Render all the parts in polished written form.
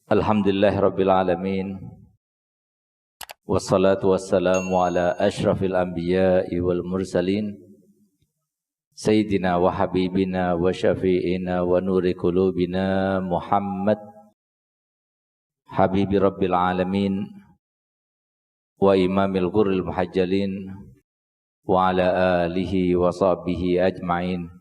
Alhamdulillahirabbil alamin. Wassalatu wassalamu ala asyrafil anbiya'i wal mursalin. Sayyidina wa habibina wa syafi'ina wa nuri qulubina Muhammad habibi rabbil alamin wa imamil ghurril muhajjalin wa ala alihi wa sahbihi ajma'in.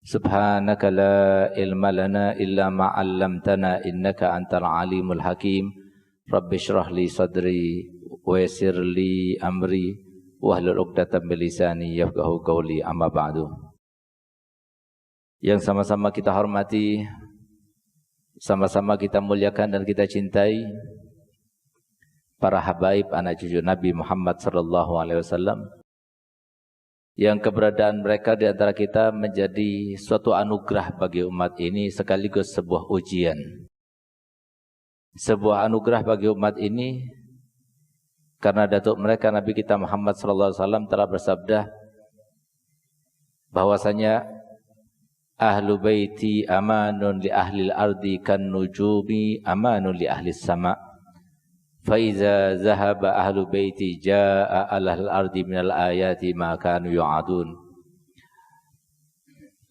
Subhanaka la ilma lana illa ma 'allamtana innaka antal alimul hakim. Rabbi shrah li sadri wa yassir li amri wahlul 'uqdatam min lisani yafqahu qawli, amma ba'du. Yang sama-sama kita hormati, sama-sama kita muliakan dan kita cintai para habaib anak cucu Nabi Muhammad sallallahu alaihi wasallam, yang keberadaan mereka di antara kita menjadi suatu anugerah bagi umat ini sekaligus sebuah ujian. Sebuah anugerah bagi umat ini karena datuk mereka Nabi kita Muhammad sallallahu alaihi wasallam telah bersabda bahwasanya ahlu baiti amanun li ahli al-ardi kan nujumi amanun li ahli as-sama'. Faiza zahaba ahlu baiti jaa alal ardi minal ayati ma kanu yu'adun.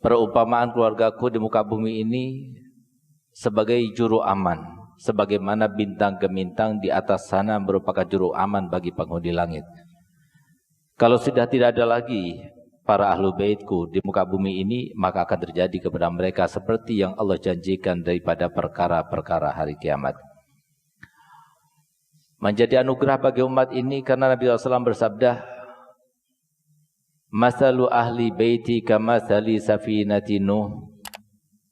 Perumpamaan keluargaku di muka bumi ini sebagai juru aman, sebagaimana bintang gemintang di atas sana merupakan juru aman bagi penghuni langit. Kalau sudah tidak ada lagi para ahlu baitku di muka bumi ini, maka akan terjadi kepada mereka seperti yang Allah janjikan daripada perkara-perkara hari kiamat. Menjadi anugerah bagi umat ini karena Nabi SAW bersabda, Masalu ahli baiti kamathali safinati Nuh,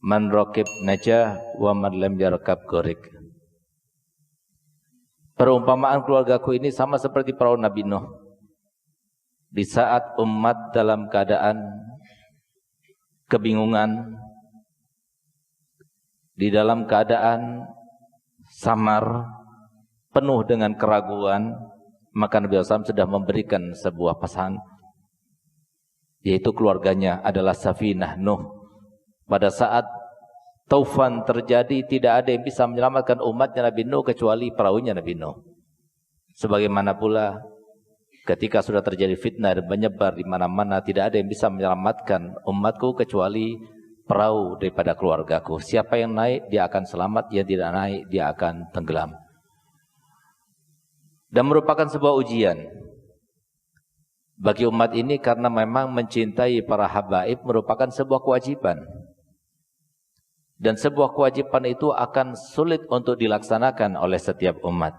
man rakib najah wa man lam yarkab gharik. Perumpamaan keluargaku ini sama seperti perahu Nabi Nuh. Di saat umat dalam keadaan kebingungan, di dalam keadaan samar, penuh dengan keraguan, maka Nabi SAW sudah memberikan sebuah pesan, yaitu keluarganya adalah Safinah Nuh. Pada saat taufan terjadi, tidak ada yang bisa menyelamatkan umatnya Nabi Nuh kecuali perahunya Nabi Nuh. Sebagaimana pula ketika sudah terjadi fitnah dan menyebar di mana-mana, tidak ada yang bisa menyelamatkan umatku kecuali perahu daripada keluargaku. Siapa yang naik, dia akan selamat. Yang tidak naik, dia akan tenggelam. Dan merupakan sebuah ujian bagi umat ini karena memang mencintai para habaib merupakan sebuah kewajiban. Dan sebuah kewajiban itu akan sulit untuk dilaksanakan oleh setiap umat.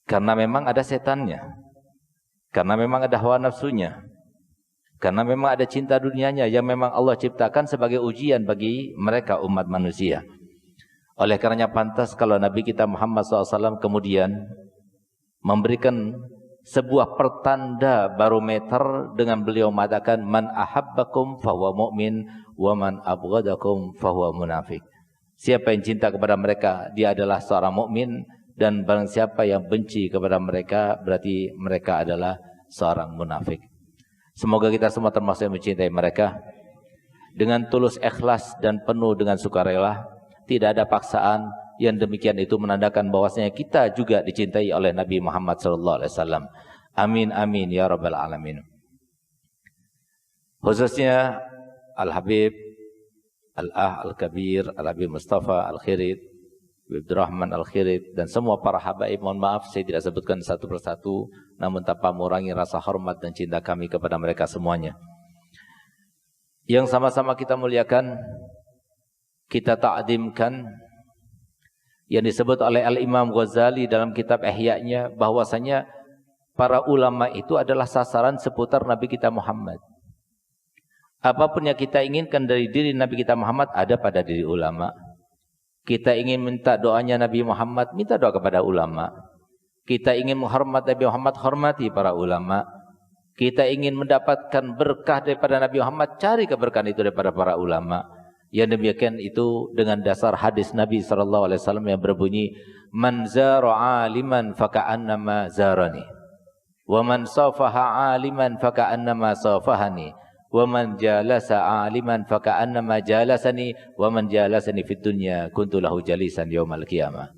Karena memang ada setannya. Karena memang ada hawa nafsunya. Karena memang ada cinta dunianya yang memang Allah ciptakan sebagai ujian bagi mereka umat manusia. Oleh karenanya pantas kalau Nabi kita Muhammad SAW kemudian memberikan sebuah pertanda barometer dengan beliau mengatakan man ahabbakum fahuwa mu'min wa man abghadakum fahuwa munafik. Siapa yang cinta kepada mereka, dia adalah seorang mukmin, dan barang siapa yang benci kepada mereka berarti mereka adalah seorang munafik. Semoga kita semua termasuk yang mencintai mereka dengan tulus ikhlas dan penuh dengan sukarela, tidak ada paksaan. Yang demikian itu menandakan bahwasanya kita juga dicintai oleh Nabi Muhammad SAW. Amin amin ya rabbal alamin. Khususnya Al-Habib Al-Ah Al-Kabir Al-Habib Mustafa Al-Khirid, Abdurrahman Al-Khirid, dan semua para habaib. Mohon maaf saya tidak sebutkan satu persatu, namun tanpa mengurangi rasa hormat dan cinta kami kepada mereka semuanya. Yang sama-sama kita muliakan, kita ta'zimkan, yang disebut oleh Al-Imam Ghazali dalam kitab Ihya-nya bahwasanya para ulama itu adalah sasaran seputar Nabi kita Muhammad. Apapun yang kita inginkan dari diri Nabi kita Muhammad ada pada diri ulama. Kita ingin minta doanya Nabi Muhammad, minta doa kepada ulama. Kita ingin menghormati Nabi Muhammad, hormati para ulama. Kita ingin mendapatkan berkah daripada Nabi Muhammad, cari keberkahan itu daripada para ulama. Yang demikian itu dengan dasar hadis Nabi SAW yang berbunyi, Man zara aliman faka'annama zarani, wa man safaha aliman faka'annama safahani, wa man jalasa 'aliman faka'annama jalasani wa man jalasani fid dunya kuntu lahu jalisan yaumal qiyamah.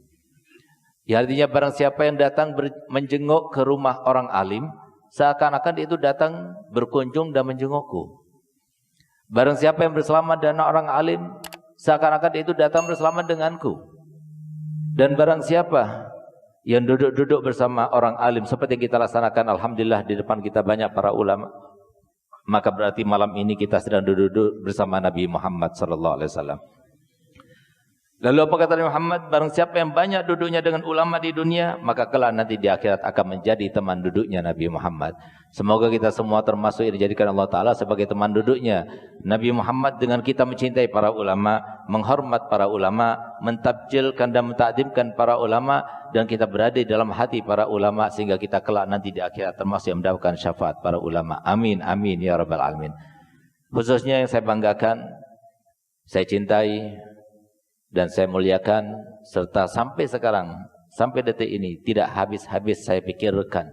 Ya, artinya barang siapa yang datang menjenguk ke rumah orang alim, seakan-akan itu datang berkunjung dan menjengukku. Barang siapa yang bersama dengan orang alim, seakan-akan itu datang bersama denganku. Dan barang siapa yang duduk-duduk bersama orang alim seperti yang kita laksanakan, alhamdulillah di depan kita banyak para ulama, maka berarti malam ini kita sedang duduk bersama Nabi Muhammad sallallahu alaihi wasallam. Lalu apa kata Nabi Muhammad? Barang siapa yang banyak duduknya dengan ulama di dunia, maka kelak nanti di akhirat akan menjadi teman duduknya Nabi Muhammad. Semoga kita semua termasuk yang dijadikan Allah Ta'ala sebagai teman duduknya Nabi Muhammad, dengan kita mencintai para ulama, menghormat para ulama, mentabjilkan dan mentakdimkan para ulama, dan kita berada di dalam hati para ulama sehingga kita kelak nanti di akhirat termasuk yang mendapatkan syafaat para ulama. Amin, amin ya rabbal alamin. Khususnya yang saya banggakan, saya cintai, dan saya muliakan, serta sampai sekarang, sampai detik ini tidak habis-habis saya pikirkan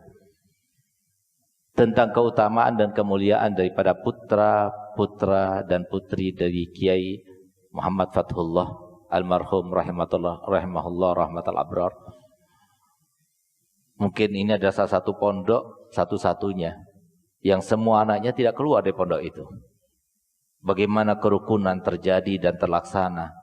tentang keutamaan dan kemuliaan daripada putra-putra dan putri dari Kiai Muhammad Fathullah almarhum rahimahullah rahmatal abrar. Mungkin ini adalah salah satu pondok satu-satunya yang semua anaknya tidak keluar dari pondok itu. Bagaimana kerukunan terjadi dan terlaksana.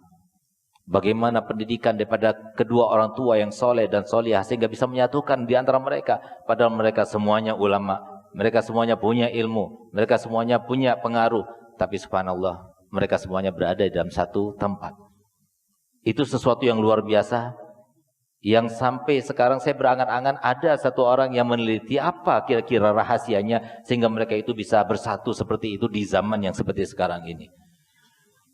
Bagaimana pendidikan daripada kedua orang tua yang soleh dan solihah sehingga bisa menyatukan di antara mereka. Padahal mereka semuanya ulama, mereka semuanya punya ilmu, mereka semuanya punya pengaruh. Tapi subhanallah, mereka semuanya berada di dalam satu tempat. Itu sesuatu yang luar biasa, yang sampai sekarang saya berangan-angan ada satu orang yang meneliti apa kira-kira rahasianya sehingga mereka itu bisa bersatu seperti itu di zaman yang seperti sekarang ini.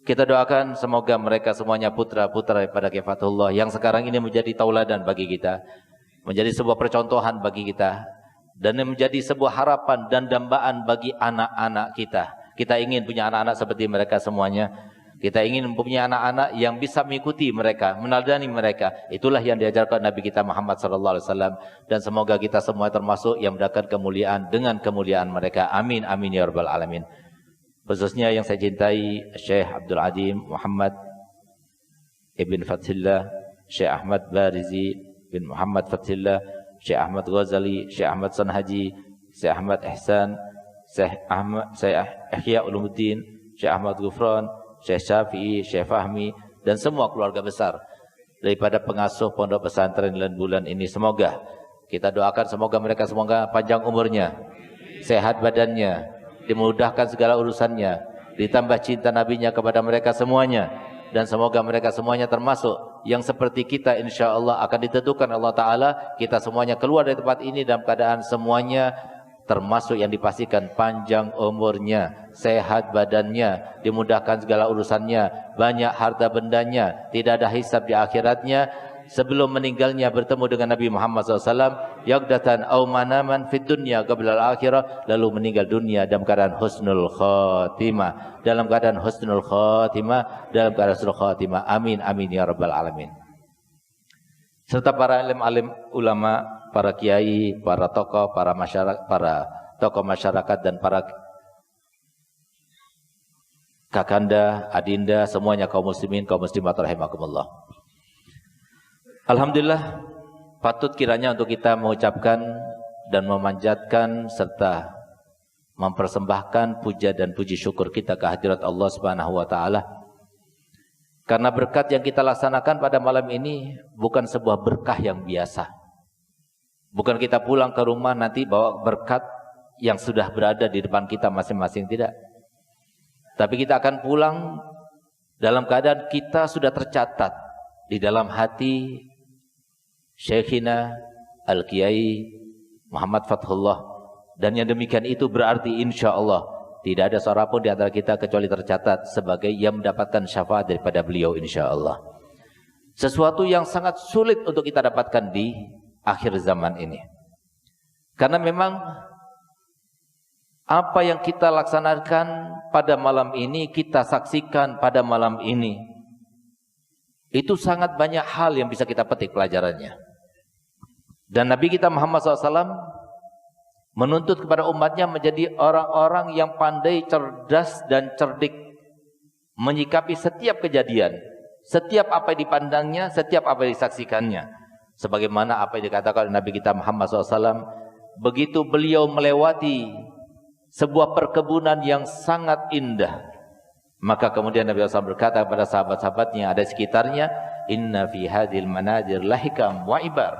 Kita doakan semoga mereka semuanya putra-putra daripada Kiai Fathullah yang sekarang ini menjadi tauladan bagi kita, menjadi sebuah percontohan bagi kita, dan menjadi sebuah harapan dan dambaan bagi anak-anak kita. Kita ingin punya anak-anak seperti mereka semuanya. Kita ingin mempunyai anak-anak yang bisa mengikuti mereka, meneladani mereka. Itulah yang diajarkan Nabi kita Muhammad SAW. Dan semoga kita semua termasuk yang mendapatkan kemuliaan dengan kemuliaan mereka. Amin, amin ya rabbal alamin. Khususnya yang saya cintai Syekh Abdul Adim Muhammad Ibn Fathillah, Syekh Ahmad Barizi bin Muhammad Fathillah, Syekh Ahmad Ghazali, Syekh Ahmad Sanhaji, Syekh Ahmad Ihsan, Syekh Ihya Ulumuddin, Syekh Ahmad Ghufran, Syekh Syafi'i, Syekh Fahmi, dan semua keluarga besar daripada pengasuh pondok pesantren Bulan ini. Semoga kita doakan semoga mereka semoga panjang umurnya, sehat badannya, dimudahkan segala urusannya, ditambah cinta nabinya kepada mereka semuanya, dan semoga mereka semuanya termasuk yang seperti kita insyaallah akan ditentukan Allah Ta'ala kita semuanya keluar dari tempat ini dalam keadaan semuanya termasuk yang dipastikan panjang umurnya, sehat badannya, dimudahkan segala urusannya, banyak harta bendanya, tidak ada hisab di akhiratnya, sebelum meninggalnya bertemu dengan Nabi Muhammad SAW, yaqdatan aw manaman fid dunya qabla al-akhirah, lalu meninggal dunia dalam keadaan husnul khatimah, dalam keadaan husnul khatimah, dalam keadaan husnul khatimah. Amin, amin ya rabbal alamin. Serta para alim-alim ulama, para kiai, para tokoh, para tokoh masyarakat dan para kakanda, adinda, semuanya kaum muslimin, kaum muslimat rahimakumullah. Alhamdulillah, patut kiranya untuk kita mengucapkan dan memanjatkan serta mempersembahkan puja dan puji syukur kita ke hadirat Allah Subhanahu wa taala. Karena berkat yang kita laksanakan pada malam ini bukan sebuah berkah yang biasa. Bukan kita pulang ke rumah nanti bawa berkat yang sudah berada di depan kita masing-masing, tidak. Tapi kita akan pulang dalam keadaan kita sudah tercatat di dalam hati Syekhina Al-Kiai Muhammad Fathullah, dan yang demikian itu berarti insya Allah tidak ada seorang pun di antara kita kecuali tercatat sebagai yang mendapatkan syafaat daripada beliau insya Allah. Sesuatu yang sangat sulit untuk kita dapatkan di akhir zaman ini, karena memang apa yang kita laksanakan pada malam ini, kita saksikan pada malam ini, itu sangat banyak hal yang bisa kita petik pelajarannya. Dan Nabi kita Muhammad SAW menuntut kepada umatnya menjadi orang-orang yang pandai, cerdas dan cerdik menyikapi setiap kejadian, setiap apa yang dipandangnya, setiap apa yang disaksikannya. Sebagaimana apa yang dikatakan oleh Nabi kita Muhammad SAW, begitu beliau melewati sebuah perkebunan yang sangat indah, maka kemudian Nabi SAW berkata kepada sahabat-sahabatnya ada sekitarnya, inna fi hadhil manadir lahikam wa ibar.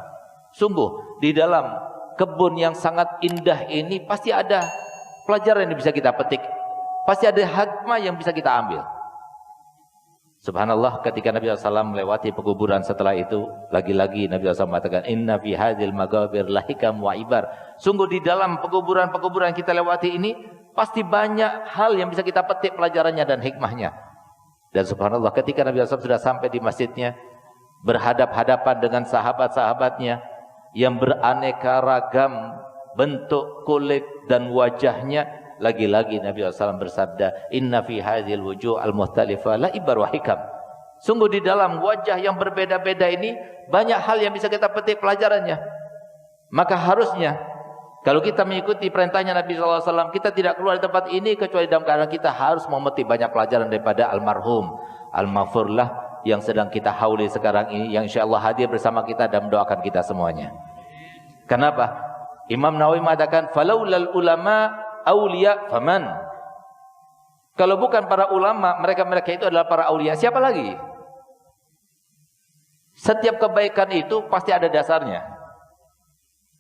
Sungguh di dalam kebun yang sangat indah ini pasti ada pelajaran yang bisa kita petik, pasti ada hikmah yang bisa kita ambil. Subhanallah, ketika Nabi SAW melewati pekuburan setelah itu, lagi-lagi Nabi SAW mengatakan, inna fi hadhil magabir lahikam wa ibar. Sungguh di dalam pekuburan-pekuburan yang kita lewati ini pasti banyak hal yang bisa kita petik pelajarannya dan hikmahnya. Dan subhanallah, ketika Nabi SAW sudah sampai di masjidnya, berhadap-hadapan dengan sahabat-sahabatnya yang beraneka ragam bentuk kulit dan wajahnya, lagi-lagi Nabi SAW bersabda, inna fi hadhil wujuh al-mukhtalifah la ibar wa hikam. Sungguh di dalam wajah yang berbeda-beda ini banyak hal yang bisa kita petik pelajarannya. Maka harusnya kalau kita mengikuti perintahnya Nabi SAW, kita tidak keluar dari tempat ini kecuali dalam keadaan kita harus memetik banyak pelajaran daripada almarhum, al-maghfurlah yang sedang kita hauli sekarang ini, yang insyaAllah hadir bersama kita dan mendoakan kita semuanya. Kenapa? Imam Nawawi mengatakan, falaulal ulama aulia faman. Kalau bukan para ulama, mereka-mereka itu adalah para aulia. Siapa lagi? Setiap kebaikan itu pasti ada dasarnya.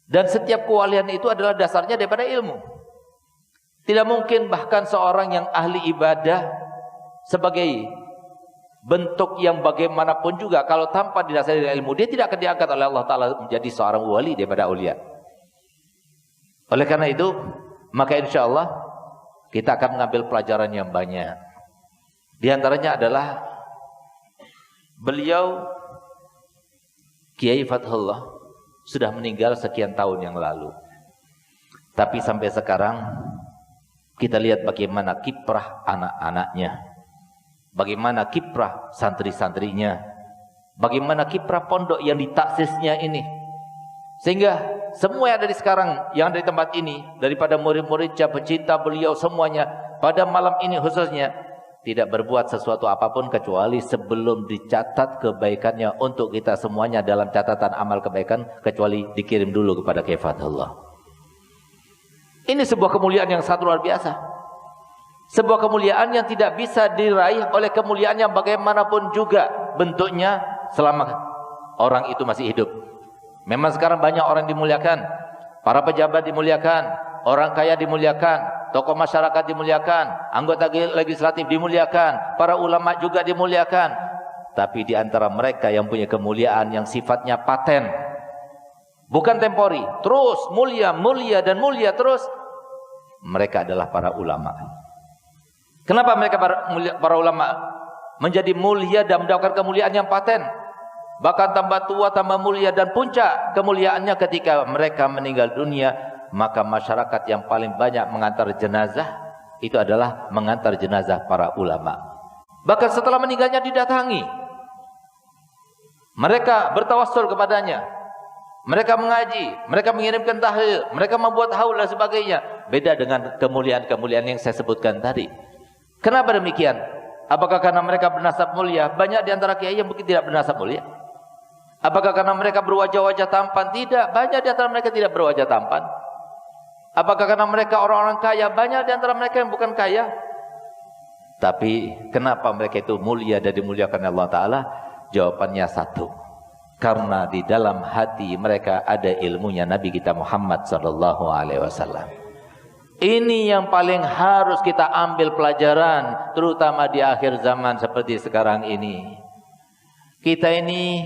Dan setiap kewalian itu adalah dasarnya daripada ilmu. Tidak mungkin bahkan seorang yang ahli ibadah sebagai bentuk yang bagaimanapun juga, kalau tanpa didasari dari ilmu, dia tidak akan diangkat oleh Allah Ta'ala menjadi seorang wali daripada aulia. Oleh karena itu, maka insya Allah kita akan mengambil pelajaran yang banyak. Di antaranya adalah beliau Kiai Fathullah sudah meninggal sekian tahun yang lalu. Tapi sampai sekarang kita lihat bagaimana kiprah anak-anaknya, bagaimana kiprah santri-santrinya, bagaimana kiprah pondok yang ditaksisnya ini. Sehingga semua yang ada di sekarang, yang ada di tempat ini, daripada murid-muridnya, pecinta beliau semuanya, pada malam ini khususnya, tidak berbuat sesuatu apapun kecuali sebelum dicatat kebaikannya untuk kita semuanya dalam catatan amal kebaikan, kecuali dikirim dulu kepada Kiai Fathullah. Ini sebuah kemuliaan yang sangat luar biasa. Sebuah kemuliaan yang tidak bisa diraih oleh kemuliaan yang bagaimanapun juga bentuknya selama orang itu masih hidup. Memang sekarang banyak orang dimuliakan, para pejabat dimuliakan, orang kaya dimuliakan, tokoh masyarakat dimuliakan, anggota legislatif dimuliakan, para ulama juga dimuliakan. Tapi di antara mereka yang punya kemuliaan yang sifatnya paten, bukan tempori, terus mulia, mulia dan mulia terus, mereka adalah para ulama. Kenapa mereka para ulama menjadi mulia dan mendapatkan kemuliaan yang paten? Bahkan tambah tua, tambah mulia, dan puncak kemuliaannya ketika mereka meninggal dunia, maka masyarakat yang paling banyak mengantar jenazah itu adalah mengantar jenazah para ulama. Bahkan setelah meninggalnya didatangi, mereka bertawassul kepadanya, mereka mengaji, mereka mengirimkan tahlil, mereka membuat haul dan sebagainya. Beda dengan kemuliaan-kemuliaan yang saya sebutkan tadi. Kenapa demikian? Apakah karena mereka bernasab mulia? Banyak di antara kiai yang mungkin tidak bernasab mulia. Apakah karena mereka berwajah-wajah tampan? Tidak, banyak di antara mereka tidak berwajah tampan. Apakah karena mereka orang-orang kaya? Banyak di antara mereka yang bukan kaya. Tapi kenapa mereka itu mulia dan dimuliakan Allah Ta'ala? Jawabannya satu. Karena di dalam hati mereka ada ilmunya Nabi kita Muhammad SAW. Ini yang paling harus kita ambil pelajaran, terutama di akhir zaman seperti sekarang ini. Kita ini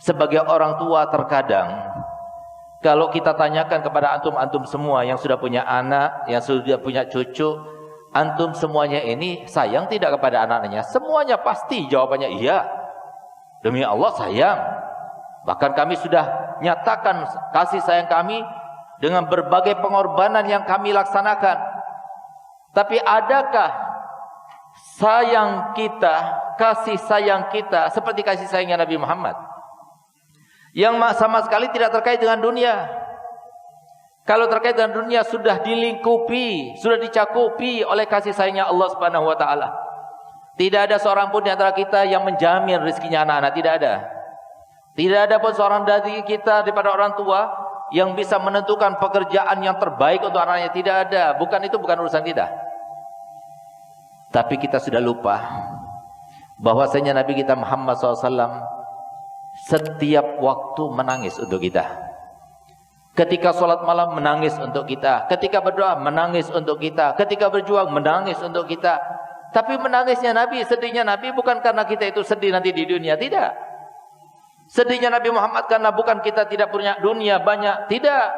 sebagai orang tua terkadang, kalau kita tanyakan kepada antum-antum semua yang sudah punya anak, yang sudah punya cucu, antum semuanya ini sayang tidak kepada anak-anaknya? Semuanya pasti jawabannya iya. Demi Allah sayang. Bahkan kami sudah nyatakan kasih sayang kami dengan berbagai pengorbanan yang kami laksanakan. Tapi adakah sayang kita, kasih sayang kita seperti kasih sayangnya Nabi Muhammad, yang sama sekali tidak terkait dengan dunia, Kalau terkait dengan dunia sudah dilingkupi, sudah dicakupi oleh kasih sayangnya Allah Subhanahu wa taala. Tidak ada seorang pun di antara kita yang menjamin rezekinya anak-anak, tidak ada. Tidak ada pun seorang dari kita daripada orang tua yang bisa menentukan pekerjaan yang terbaik untuk anaknya, tidak ada. Bukan urusan kita. Tapi kita sudah lupa bahwasanya Nabi kita Muhammad SAW setiap waktu menangis untuk kita. Ketika sholat malam menangis untuk kita, ketika berdoa menangis untuk kita, ketika berjuang menangis untuk kita. Tapi menangisnya Nabi, sedihnya Nabi bukan karena kita itu sedih nanti di dunia, tidak. Sedihnya Nabi Muhammad karena bukan kita tidak punya dunia banyak, tidak.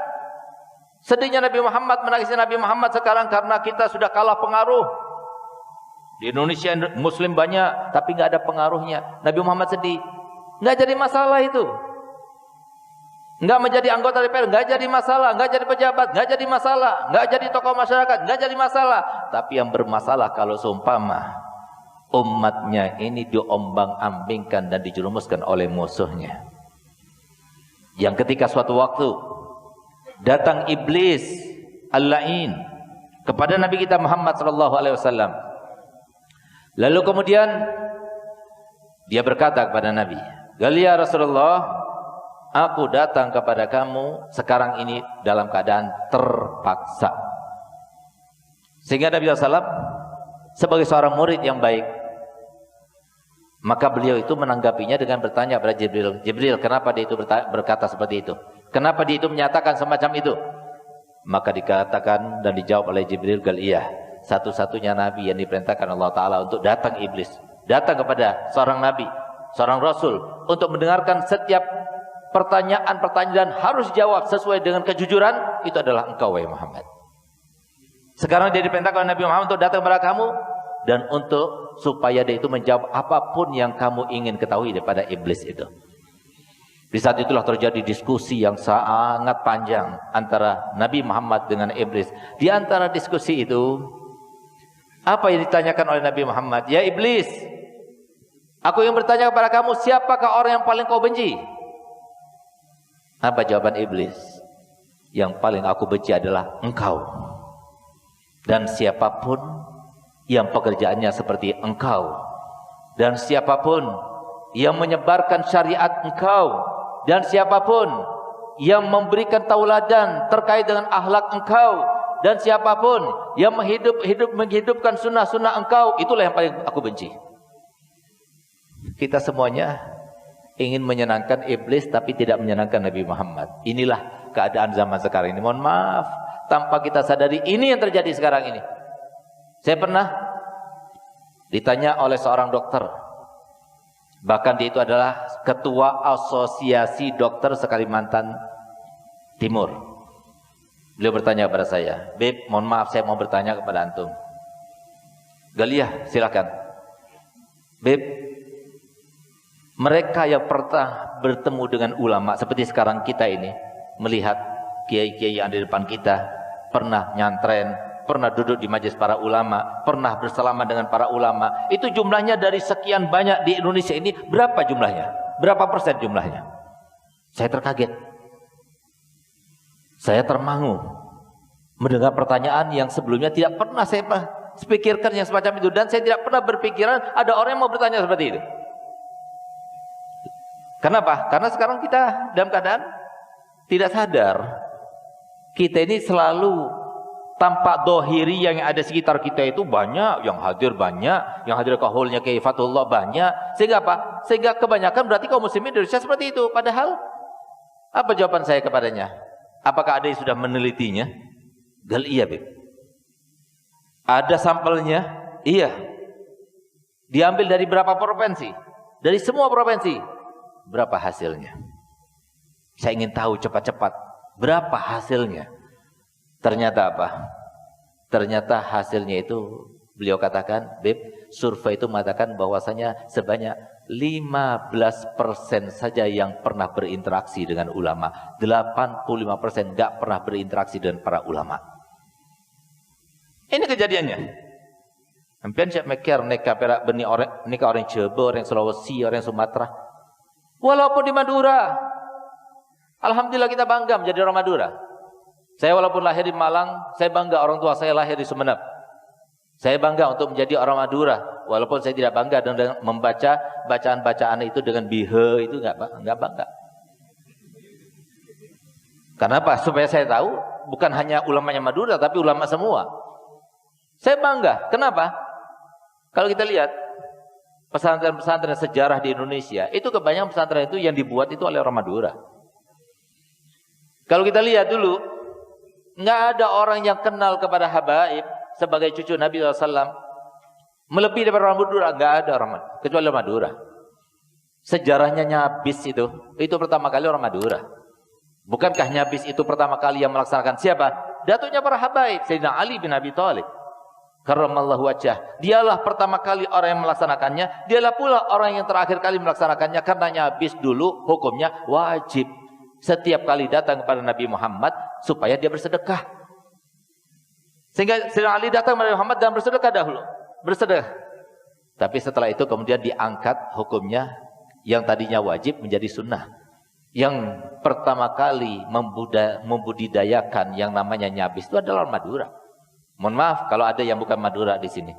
Sedihnya Nabi Muhammad, menangisnya Nabi Muhammad sekarang karena kita sudah kalah pengaruh. Di Indonesia Muslim banyak, tapi nggak ada pengaruhnya. Nabi Muhammad sedih, nggak jadi masalah itu. Nggak menjadi anggota DPR, nggak jadi masalah. Nggak jadi pejabat, nggak jadi masalah. Nggak jadi tokoh masyarakat, nggak jadi masalah. Tapi yang bermasalah kalau seumpama umatnya ini diombang-ambingkan dan dijerumuskan oleh musuhnya. Yang ketika suatu waktu datang iblis al-la'in kepada Nabi kita Muhammad SAW. Lalu kemudian dia berkata kepada Nabi, "Ya Rasulullah, aku datang kepada kamu sekarang ini dalam keadaan terpaksa." Sehingga Nabi SAW sebagai seorang murid yang baik, maka beliau itu menanggapinya dengan bertanya kepada Jibril, "Jibril, kenapa dia itu berkata seperti itu? Kenapa dia itu menyatakan semacam itu?" Maka dikatakan dan dijawab oleh Jibril, "Iya, satu-satunya Nabi yang diperintahkan Allah Ta'ala untuk datang iblis, datang kepada seorang Nabi, seorang Rasul, untuk mendengarkan setiap pertanyaan-pertanyaan harus dijawab sesuai dengan kejujuran, itu adalah engkau, wahai Muhammad." Sekarang dia diperintahkan oleh Nabi Muhammad untuk datang kepada kamu dan untuk supaya dia itu menjawab apapun yang kamu ingin ketahui daripada iblis itu. Di saat itulah terjadi diskusi yang sangat panjang antara Nabi Muhammad dengan iblis. Di antara diskusi itu, apa yang ditanyakan oleh Nabi Muhammad? "Ya iblis, aku yang bertanya kepada kamu, siapakah orang yang paling kau benci?" Apa jawaban iblis? "Yang paling aku benci adalah engkau. Dan siapapun yang pekerjaannya seperti engkau. Dan siapapun yang menyebarkan syariat engkau. Dan siapapun yang memberikan tauladan terkait dengan akhlak engkau. Dan siapapun yang menghidupkan sunnah-sunnah engkau, itulah yang paling aku benci." Kita semuanya ingin menyenangkan iblis tapi tidak menyenangkan Nabi Muhammad. Inilah keadaan zaman sekarang ini. Mohon maaf, tanpa kita sadari ini yang terjadi sekarang ini. Saya pernah ditanya oleh seorang dokter, bahkan dia itu adalah ketua asosiasi dokter se-Kalimantan Timur. Beliau bertanya kepada saya, "Beb, mohon maaf saya mau bertanya kepada antum." "Galiyah, silakan." "Beb, mereka yang pernah bertemu dengan ulama seperti sekarang kita ini, melihat kiai-kiai yang ada di depan kita, pernah nyantren, pernah duduk di majelis para ulama, pernah bersalaman dengan para ulama, itu jumlahnya dari sekian banyak di Indonesia ini, berapa jumlahnya? Berapa persen jumlahnya?" Saya terkaget. Saya termangu mendengar pertanyaan yang sebelumnya tidak pernah saya pikirkan yang semacam itu, dan saya tidak pernah berpikiran ada orang yang mau bertanya seperti itu. Kenapa? Karena sekarang kita dalam keadaan tidak sadar. Kita ini selalu tampak dohiri yang ada sekitar kita itu banyak, yang hadir banyak, yang hadir ke hallnya Kiai Fatullah banyak. Sehingga apa? Sehingga kebanyakan berarti kaum muslimin Indonesia seperti itu. Padahal, apa jawaban saya kepadanya? Apakah ada yang sudah menelitinya? Iya, Beb. Ada sampelnya? Iya. Diambil dari berapa provinsi? Dari semua provinsi. Berapa hasilnya? Saya ingin tahu cepat-cepat. Berapa hasilnya? Ternyata apa? Ternyata hasilnya itu beliau katakan, "Beb, survei itu mengatakan bahwasanya sebanyak 15% saja yang pernah berinteraksi dengan ulama. 85% enggak pernah berinteraksi dengan para ulama." Ini kejadiannya. Hampir saya mikir neka perak benih orang, neka orang Jawa, orang Sulawesi, orang Sumatera. Walaupun di Madura. Alhamdulillah kita bangga menjadi orang Madura. Saya walaupun lahir di Malang, saya bangga orang tua saya lahir di Sumeneb. Saya bangga untuk menjadi orang Madura, walaupun saya tidak bangga dengan membaca bacaan-bacaan itu dengan bihe, itu enggak bangga. Kenapa? Supaya saya tahu bukan hanya ulamanya Madura, tapi ulama semua. Saya bangga. Kenapa? Kalau kita lihat pesantren-pesantren sejarah di Indonesia, itu kebanyakan pesantren itu yang dibuat itu oleh orang Madura. Kalau kita lihat dulu, nggak ada orang yang kenal kepada Habaib sebagai cucu Nabi SAW melebihi daripada orang Madura. Nggak ada orang kecuali orang Madura. Sejarahnya Nyabis itu pertama kali orang Madura. Bukankah Nyabis itu pertama kali yang melaksanakan siapa? Datuknya para Habaib, Sayyidina Ali bin Abi Thalib karramallahu wajhah. Dialah pertama kali orang yang melaksanakannya, dialah pula orang yang terakhir kali melaksanakannya, karena Nyabis dulu hukumnya wajib setiap kali datang kepada Nabi Muhammad supaya dia bersedekah. Sehingga Sayyidina Ali datang kepada Muhammad dan bersedekah dahulu, bersedekah. Tapi setelah itu kemudian diangkat hukumnya yang tadinya wajib menjadi sunnah. Yang pertama kali membudidayakan yang namanya Nyabis itu adalah orang Madura. Mohon maaf kalau ada yang bukan Madura di sini.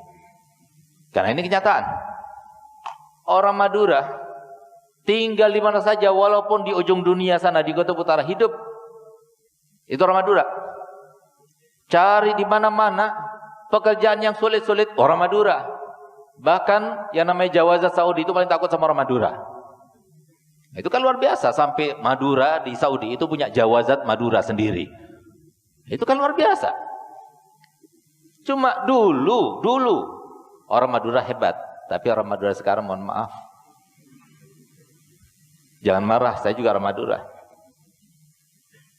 Karena ini kenyataan. Orang Madura tinggal di mana saja walaupun di ujung dunia sana di kutub utara hidup. Itu orang Madura. Cari di mana-mana pekerjaan yang sulit-sulit orang Madura. Bahkan yang namanya Jawazat Saudi itu paling takut sama orang Madura. Itu kan luar biasa, sampai Madura di Saudi itu punya Jawazat Madura sendiri. Itu kan luar biasa. Cuma dulu orang Madura hebat, tapi orang Madura sekarang mohon maaf. Jangan marah, saya juga orang Madura.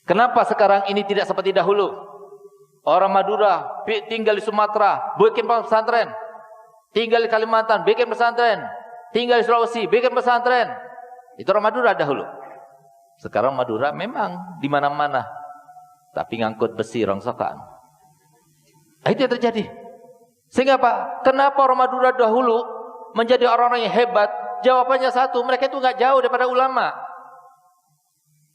Kenapa sekarang ini tidak seperti dahulu? Orang Madura tinggal di Sumatera, bikin pesantren. Tinggal di Kalimantan, bikin pesantren. Tinggal di Sulawesi, bikin pesantren. Itu orang Madura dahulu. Sekarang Madura memang di mana-mana, tapi ngangkut besi rongsokan. Itu yang terjadi. Sehingga Pak, kenapa orang Madura dahulu menjadi orang-orang yang hebat? Jawabannya satu, mereka itu nggak jauh daripada ulama.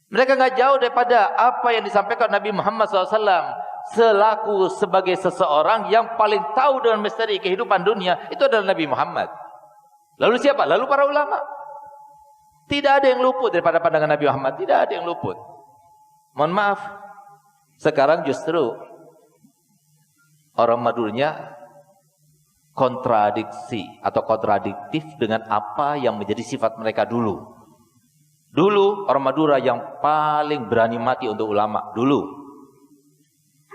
Mereka nggak jauh daripada apa yang disampaikan Nabi Muhammad SAW selaku sebagai seseorang yang paling tahu dengan misteri kehidupan dunia. Itu adalah Nabi Muhammad. Lalu siapa? Lalu para ulama. Tidak ada yang luput daripada pandangan Nabi Muhammad. Tidak ada yang luput. Mohon maaf. Sekarang justru orang Maduranya kontradiksi atau kontradiktif dengan apa yang menjadi sifat mereka dulu. Dulu orang Madura yang paling berani mati untuk ulama. Dulu.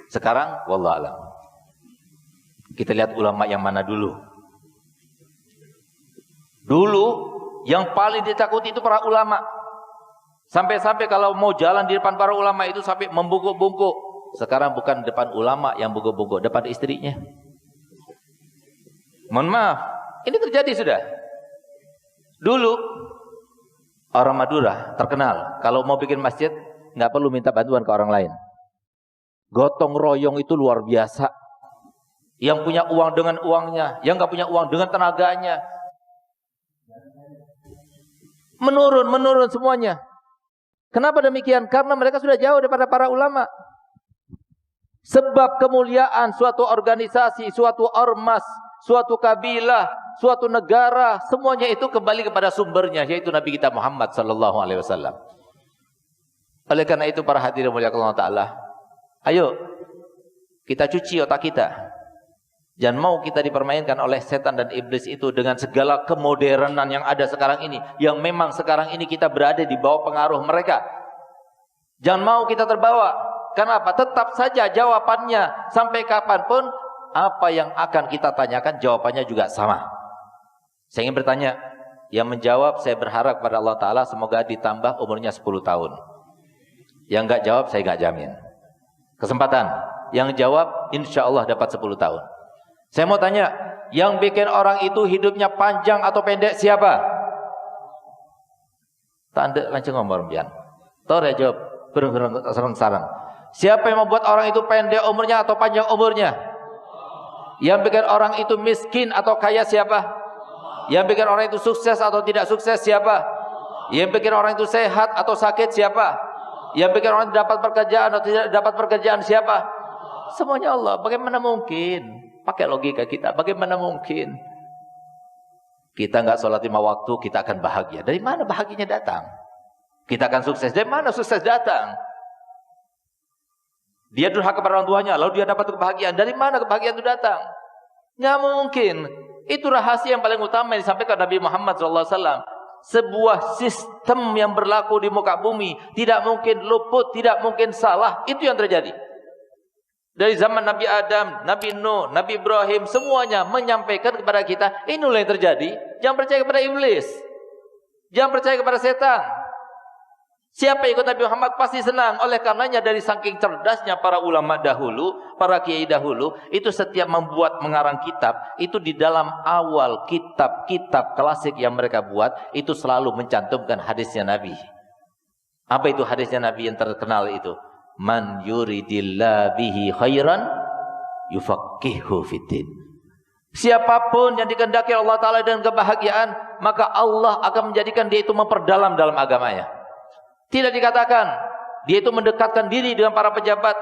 Sekarang wallahu a'lam. Kita lihat ulama yang mana dulu. Dulu yang paling ditakuti itu para ulama. Sampai-sampai kalau mau jalan di depan para ulama itu sampai membungkuk-bungkuk. Sekarang bukan depan ulama yang bungkuk-bungkuk, depan istrinya. Mohon maaf, ini terjadi sudah. Dulu orang Madura terkenal kalau mau bikin masjid nggak perlu minta bantuan ke orang lain. Gotong royong itu luar biasa. Yang punya uang dengan uangnya, yang nggak punya uang dengan tenaganya. Menurun semuanya. Kenapa demikian? Karena mereka sudah jauh daripada para ulama. Sebab kemuliaan suatu organisasi, suatu ormas, suatu kabilah, suatu negara, semuanya itu kembali kepada sumbernya, yaitu Nabi kita Muhammad sallallahu alaihi wasallam. Oleh karena itu para hadirin mulia Allah Ta'ala, ayo kita cuci otak kita. Jangan mau kita dipermainkan oleh setan dan iblis itu dengan segala kemodernan yang ada sekarang ini. Yang memang sekarang ini kita berada di bawah pengaruh mereka. Jangan mau kita terbawa. Kenapa? Tetap saja jawabannya sampai kapanpun apa yang akan kita tanyakan jawabannya juga sama. Saya ingin bertanya, yang menjawab saya berharap pada Allah Ta'ala semoga ditambah umurnya 10 tahun. Yang enggak jawab saya enggak jamin. Kesempatan. Yang jawab insya Allah dapat 10 tahun. Saya mau tanya, yang bikin orang itu hidupnya panjang atau pendek siapa? Tanda lanceng ngomong bian. Tore jawab, sarang-sarang. Siapa yang membuat orang itu pendek umurnya atau panjang umurnya? Yang bikin orang itu miskin atau kaya siapa? Yang bikin orang itu sukses atau tidak sukses siapa? Yang bikin orang itu sehat atau sakit siapa? Yang bikin orang dapat pekerjaan atau tidak dapat pekerjaan siapa? Semuanya Allah. Bagaimana mungkin? Pakai logika kita, bagaimana mungkin? Kita nggak sholat 5 waktu, kita akan bahagia. Dari mana bahagianya datang? Kita akan sukses. Dari mana sukses datang? Dia durhaka kepada orang tuanya, lalu dia dapat kebahagiaan. Dari mana kebahagiaan itu datang? Nggak mungkin. Itu rahasia yang paling utama yang disampaikan Nabi Muhammad SAW. Sebuah sistem yang berlaku di muka bumi tidak mungkin luput, tidak mungkin salah. Itu yang terjadi. Dari zaman Nabi Adam, Nabi Nuh, Nabi Ibrahim, semuanya menyampaikan kepada kita, inilah yang terjadi. Jangan percaya kepada iblis. Jangan percaya kepada setan. Siapa yang ikut Nabi Muhammad pasti senang. Oleh karenanya dari saking cerdasnya para ulama dahulu, para kiai dahulu, itu setiap membuat mengarang kitab, itu di dalam awal kitab-kitab klasik yang mereka buat, itu selalu mencantumkan hadisnya Nabi. Apa itu hadisnya Nabi yang terkenal itu? Man yuridillah bihi khairan yufaqihu fiddin. Siapapun yang dikehendaki Allah Ta'ala dengan kebahagiaan, maka Allah akan menjadikan dia itu memperdalam dalam agamanya. Tidak dikatakan dia itu mendekatkan diri dengan para pejabat,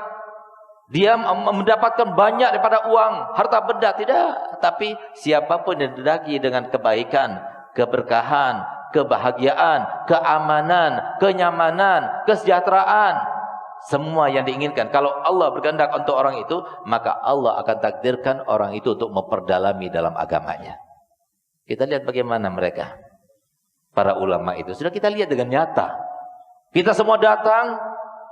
dia mendapatkan banyak daripada uang, harta benda, tidak. Tapi siapapun yang didaki dengan kebaikan, keberkahan, kebahagiaan, keamanan, kenyamanan, kesejahteraan, semua yang diinginkan. Kalau Allah berkehendak untuk orang itu, maka Allah akan takdirkan orang itu untuk memperdalami dalam agamanya. Kita lihat bagaimana mereka, para ulama itu. Sudah kita lihat dengan nyata. Kita semua datang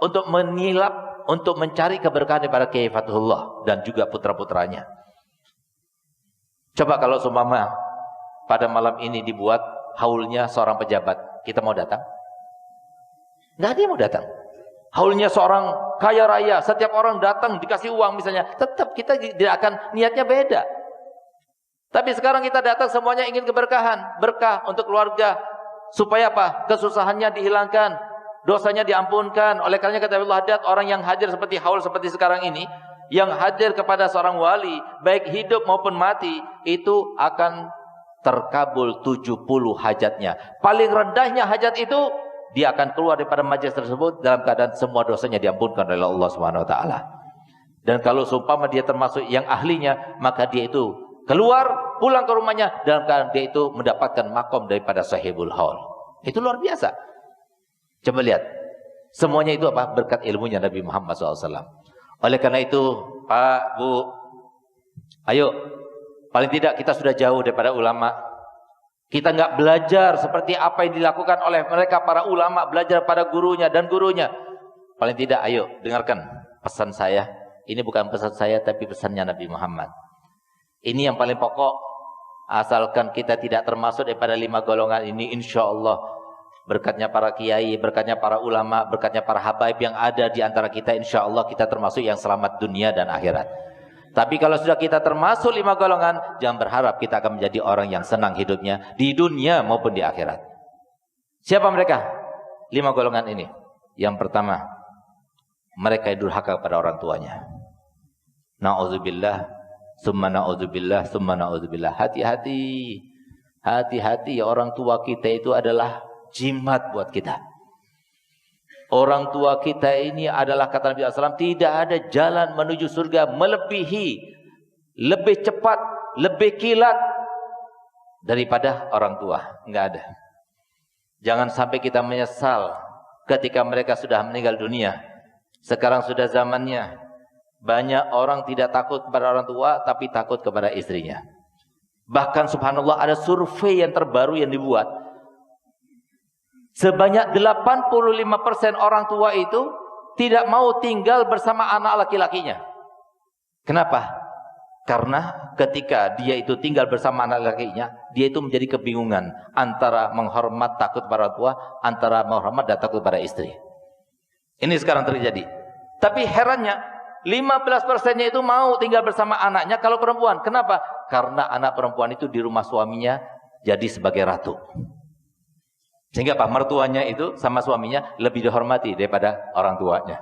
untuk menilap, untuk mencari keberkahan daripada Kiai Fathullah dan juga putra-putranya. Coba kalau seumpama pada malam ini dibuat haulnya seorang pejabat, kita mau datang? Nggak ada yang mau datang. Haulnya seorang kaya raya, setiap orang datang dikasih uang misalnya, tetap kita tidak akan, niatnya beda. Tapi sekarang kita datang semuanya ingin keberkahan, berkah untuk keluarga, supaya apa? Kesusahannya dihilangkan, dosanya diampunkan. Oleh karenanya kata Allah, hadat orang yang hadir seperti haul seperti sekarang ini, yang hadir kepada seorang wali, baik hidup maupun mati, itu akan terkabul 70 hajatnya. Paling rendahnya hajat itu, dia akan keluar daripada majelis tersebut dalam keadaan semua dosanya diampunkan oleh Allah Subhanahu wa taala. Dan kalau seumpama dia termasuk yang ahlinya, maka dia itu keluar, pulang ke rumahnya dalam keadaan dia itu mendapatkan makom daripada sahibul haul. Itu luar biasa. Coba lihat, semuanya itu apa? Berkat ilmunya Nabi Muhammad SAW. Oleh karena itu, Pak, Bu, ayo, paling tidak kita sudah jauh daripada ulama. Kita nggak belajar seperti apa yang dilakukan oleh mereka para ulama, belajar pada gurunya dan gurunya. Paling tidak, ayo, dengarkan pesan saya. Ini bukan pesan saya, tapi pesannya Nabi Muhammad. Ini yang paling pokok. Asalkan kita tidak termasuk daripada 5 golongan ini, insya Allah berkatnya para kiai, berkatnya para ulama, berkatnya para habaib yang ada di antara kita, insya Allah kita termasuk yang selamat dunia dan akhirat. Tapi kalau sudah kita termasuk 5 golongan, jangan berharap kita akan menjadi orang yang senang hidupnya di dunia maupun di akhirat. Siapa mereka? 5 golongan ini. Yang pertama, mereka yang durhaka kepada orang tuanya. Na'udzubillah, summa na'udzubillah, summa na'udzubillah. Hati-hati, hati-hati, orang tua kita itu adalah jimat buat kita. Orang tua kita ini adalah, kata Nabi SAW, tidak ada jalan menuju surga melebihi, lebih cepat, lebih kilat daripada orang tua. Enggak ada. Jangan sampai kita menyesal ketika mereka sudah meninggal dunia. Sekarang sudah zamannya banyak orang tidak takut kepada orang tua, tapi takut kepada istrinya. Bahkan subhanallah ada survei yang terbaru yang dibuat. Sebanyak 85% orang tua itu tidak mau tinggal bersama anak laki-lakinya. Kenapa? Karena ketika dia itu tinggal bersama anak laki-lakinya, dia itu menjadi kebingungan antara menghormat takut pada orang tua, antara menghormat dan takut pada istri. Ini sekarang terjadi. Tapi herannya 15%-nya itu mau tinggal bersama anaknya kalau perempuan. Kenapa? Karena anak perempuan itu di rumah suaminya jadi sebagai ratu. Sehingga apa? Mertuanya itu sama suaminya lebih dihormati daripada orang tuanya.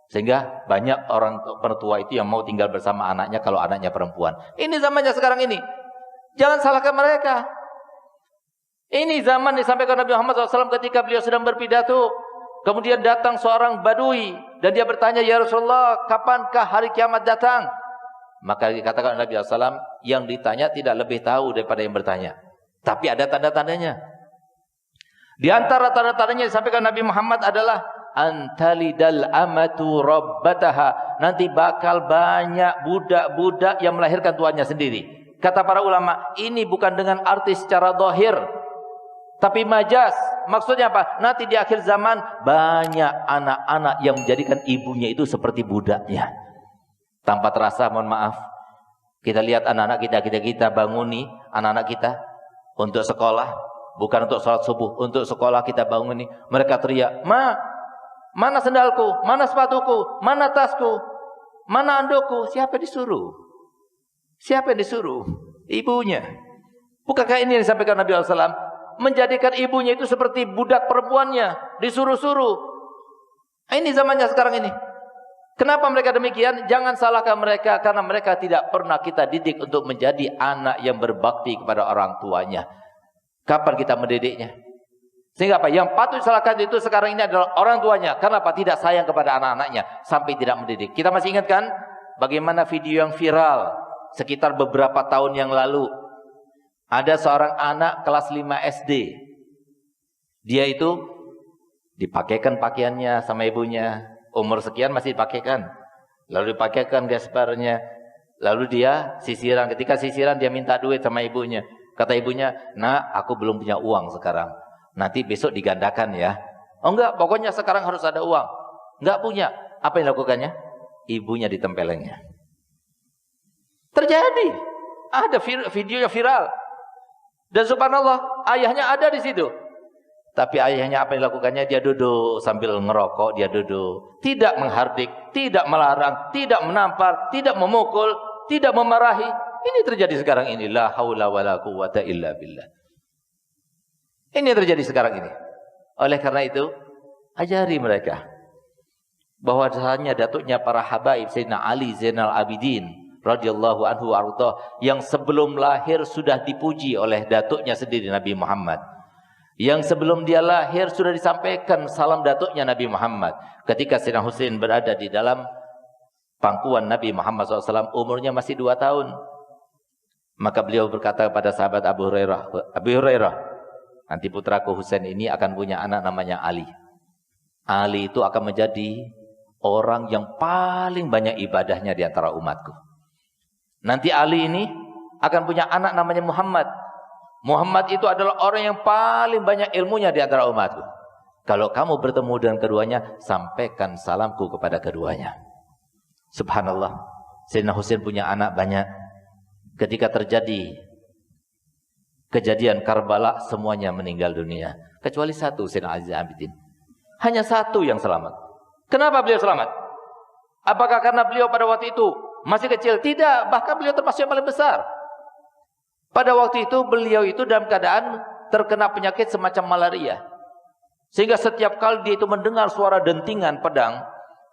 Sehingga banyak orang mertua itu yang mau tinggal bersama anaknya kalau anaknya perempuan. Ini zamannya sekarang ini. Jangan salahkan mereka. Ini zaman disampaikan Nabi Muhammad SAW ketika beliau sedang berpidato. Kemudian datang seorang badui dan dia bertanya, "Ya Rasulullah, kapankah hari kiamat datang?" Maka dikatakan Nabi SAW, yang ditanya tidak lebih tahu daripada yang bertanya. Tapi ada tanda-tandanya. Di antara tanda-tandanya disampaikan Nabi Muhammad adalah antalidal amatu rabbataha. Nanti bakal banyak budak-budak yang melahirkan tuannya sendiri. Kata para ulama, ini bukan dengan arti secara zahir, tapi majaz. Maksudnya apa? Nanti di akhir zaman banyak anak-anak yang menjadikan ibunya itu seperti budaknya. Tanpa terasa, mohon maaf, kita lihat anak-anak kita banguni anak-anak kita untuk sekolah. Bukan untuk sholat subuh, untuk sekolah kita bangun ini. Mereka teriak, "Ma, mana sendalku? Mana sepatuku? Mana tasku? Mana andukku?" Siapa disuruh? Siapa yang disuruh? Ibunya. Bukankah ini yang disampaikan Nabi SAW? Menjadikan ibunya itu seperti budak perempuannya. Disuruh-suruh. Ini zamannya sekarang ini. Kenapa mereka demikian? Jangan salahkan mereka, karena mereka tidak pernah kita didik untuk menjadi anak yang berbakti kepada orang tuanya. Kapan kita mendidiknya? Sehingga apa? Yang patut disalahkan itu sekarang ini adalah orang tuanya. Karena apa? Tidak sayang kepada anak-anaknya sampai tidak mendidik. Kita masih ingat kan bagaimana video yang viral sekitar beberapa tahun yang lalu. Ada seorang anak kelas 5 SD. Dia itu dipakaikan pakaiannya sama ibunya. Umur sekian masih dipakaikan. Lalu dipakaikan gaspernya. Lalu dia sisiran. Ketika sisiran dia minta duit sama ibunya. Kata ibunya, "Nak, aku belum punya uang sekarang. Nanti besok digandakan ya." "Oh enggak, pokoknya sekarang harus ada uang." Enggak punya. Apa yang dilakukannya? Ibunya ditempelengnya. Terjadi. Ada video yang viral. Dan subhanallah, ayahnya ada di situ. Tapi ayahnya apa yang dilakukannya? Dia duduk sambil ngerokok, dia duduk. Tidak menghardik, tidak melarang, tidak menampar, tidak memukul, tidak memarahi. Ini terjadi sekarang ini. La haula wa la quwwata illa billah. Ini yang terjadi sekarang ini. Oleh karena itu, ajari mereka bahwasanya datuknya para habaib Sayyidina Ali Zainal Abidin radhiyallahu anhu warḍah, yang sebelum lahir sudah dipuji oleh datuknya sendiri Nabi Muhammad. Yang sebelum dia lahir sudah disampaikan salam datuknya Nabi Muhammad. Ketika Sayyidina Husain berada di dalam pangkuan Nabi Muhammad SAW, umurnya masih 2 tahun. Maka beliau berkata kepada sahabat Abu Hurairah, nanti putraku Husain ini akan punya anak namanya Ali. Ali itu akan menjadi orang yang paling banyak ibadahnya di antara umatku. Nanti Ali ini akan punya anak namanya Muhammad. Muhammad itu adalah orang yang paling banyak ilmunya di antara umatku. Kalau kamu bertemu dengan keduanya, sampaikan salamku kepada keduanya. Subhanallah, Sayyidina Husain punya anak banyak. Ketika terjadi kejadian Karbala, semuanya meninggal dunia. Kecuali satu, Sayyidina Aziz Abidin. Hanya satu yang selamat. Kenapa beliau selamat? Apakah karena beliau pada waktu itu masih kecil? Tidak, bahkan beliau termasuk yang paling besar. Pada waktu itu beliau itu dalam keadaan terkena penyakit semacam malaria. Sehingga setiap kali dia itu mendengar suara dentingan pedang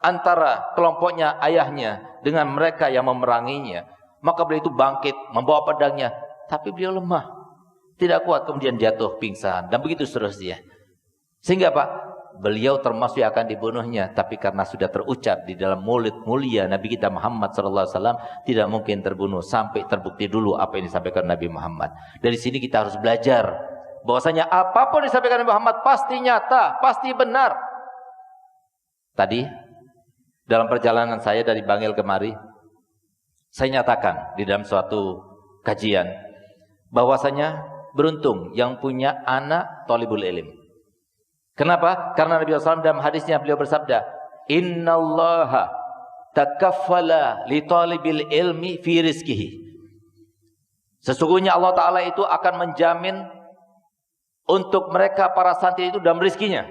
antara kelompoknya ayahnya dengan mereka yang memeranginya, maka beliau itu bangkit, membawa pedangnya. Tapi beliau lemah, tidak kuat, kemudian jatuh pingsan. Dan begitu seterusnya. Sehingga apa? Beliau termasuk yang akan dibunuhnya. Tapi karena sudah terucap di dalam mulut mulia Nabi kita Muhammad SAW, tidak mungkin terbunuh sampai terbukti dulu apa yang disampaikan Nabi Muhammad. Dari sini kita harus belajar bahwasanya apapun yang disampaikan Nabi Muhammad pasti nyata, pasti benar. Tadi dalam perjalanan saya dari Bangil kemari, saya nyatakan di dalam suatu kajian bahwasanya beruntung yang punya anak thalibul ilm. Kenapa? Karena Nabi SAW dalam hadisnya beliau bersabda, "Innallaha takaffala li talibil ilmi fi rizkihi." Sesungguhnya Allah Ta'ala itu akan menjamin untuk mereka para santri itu dalam rizkinya.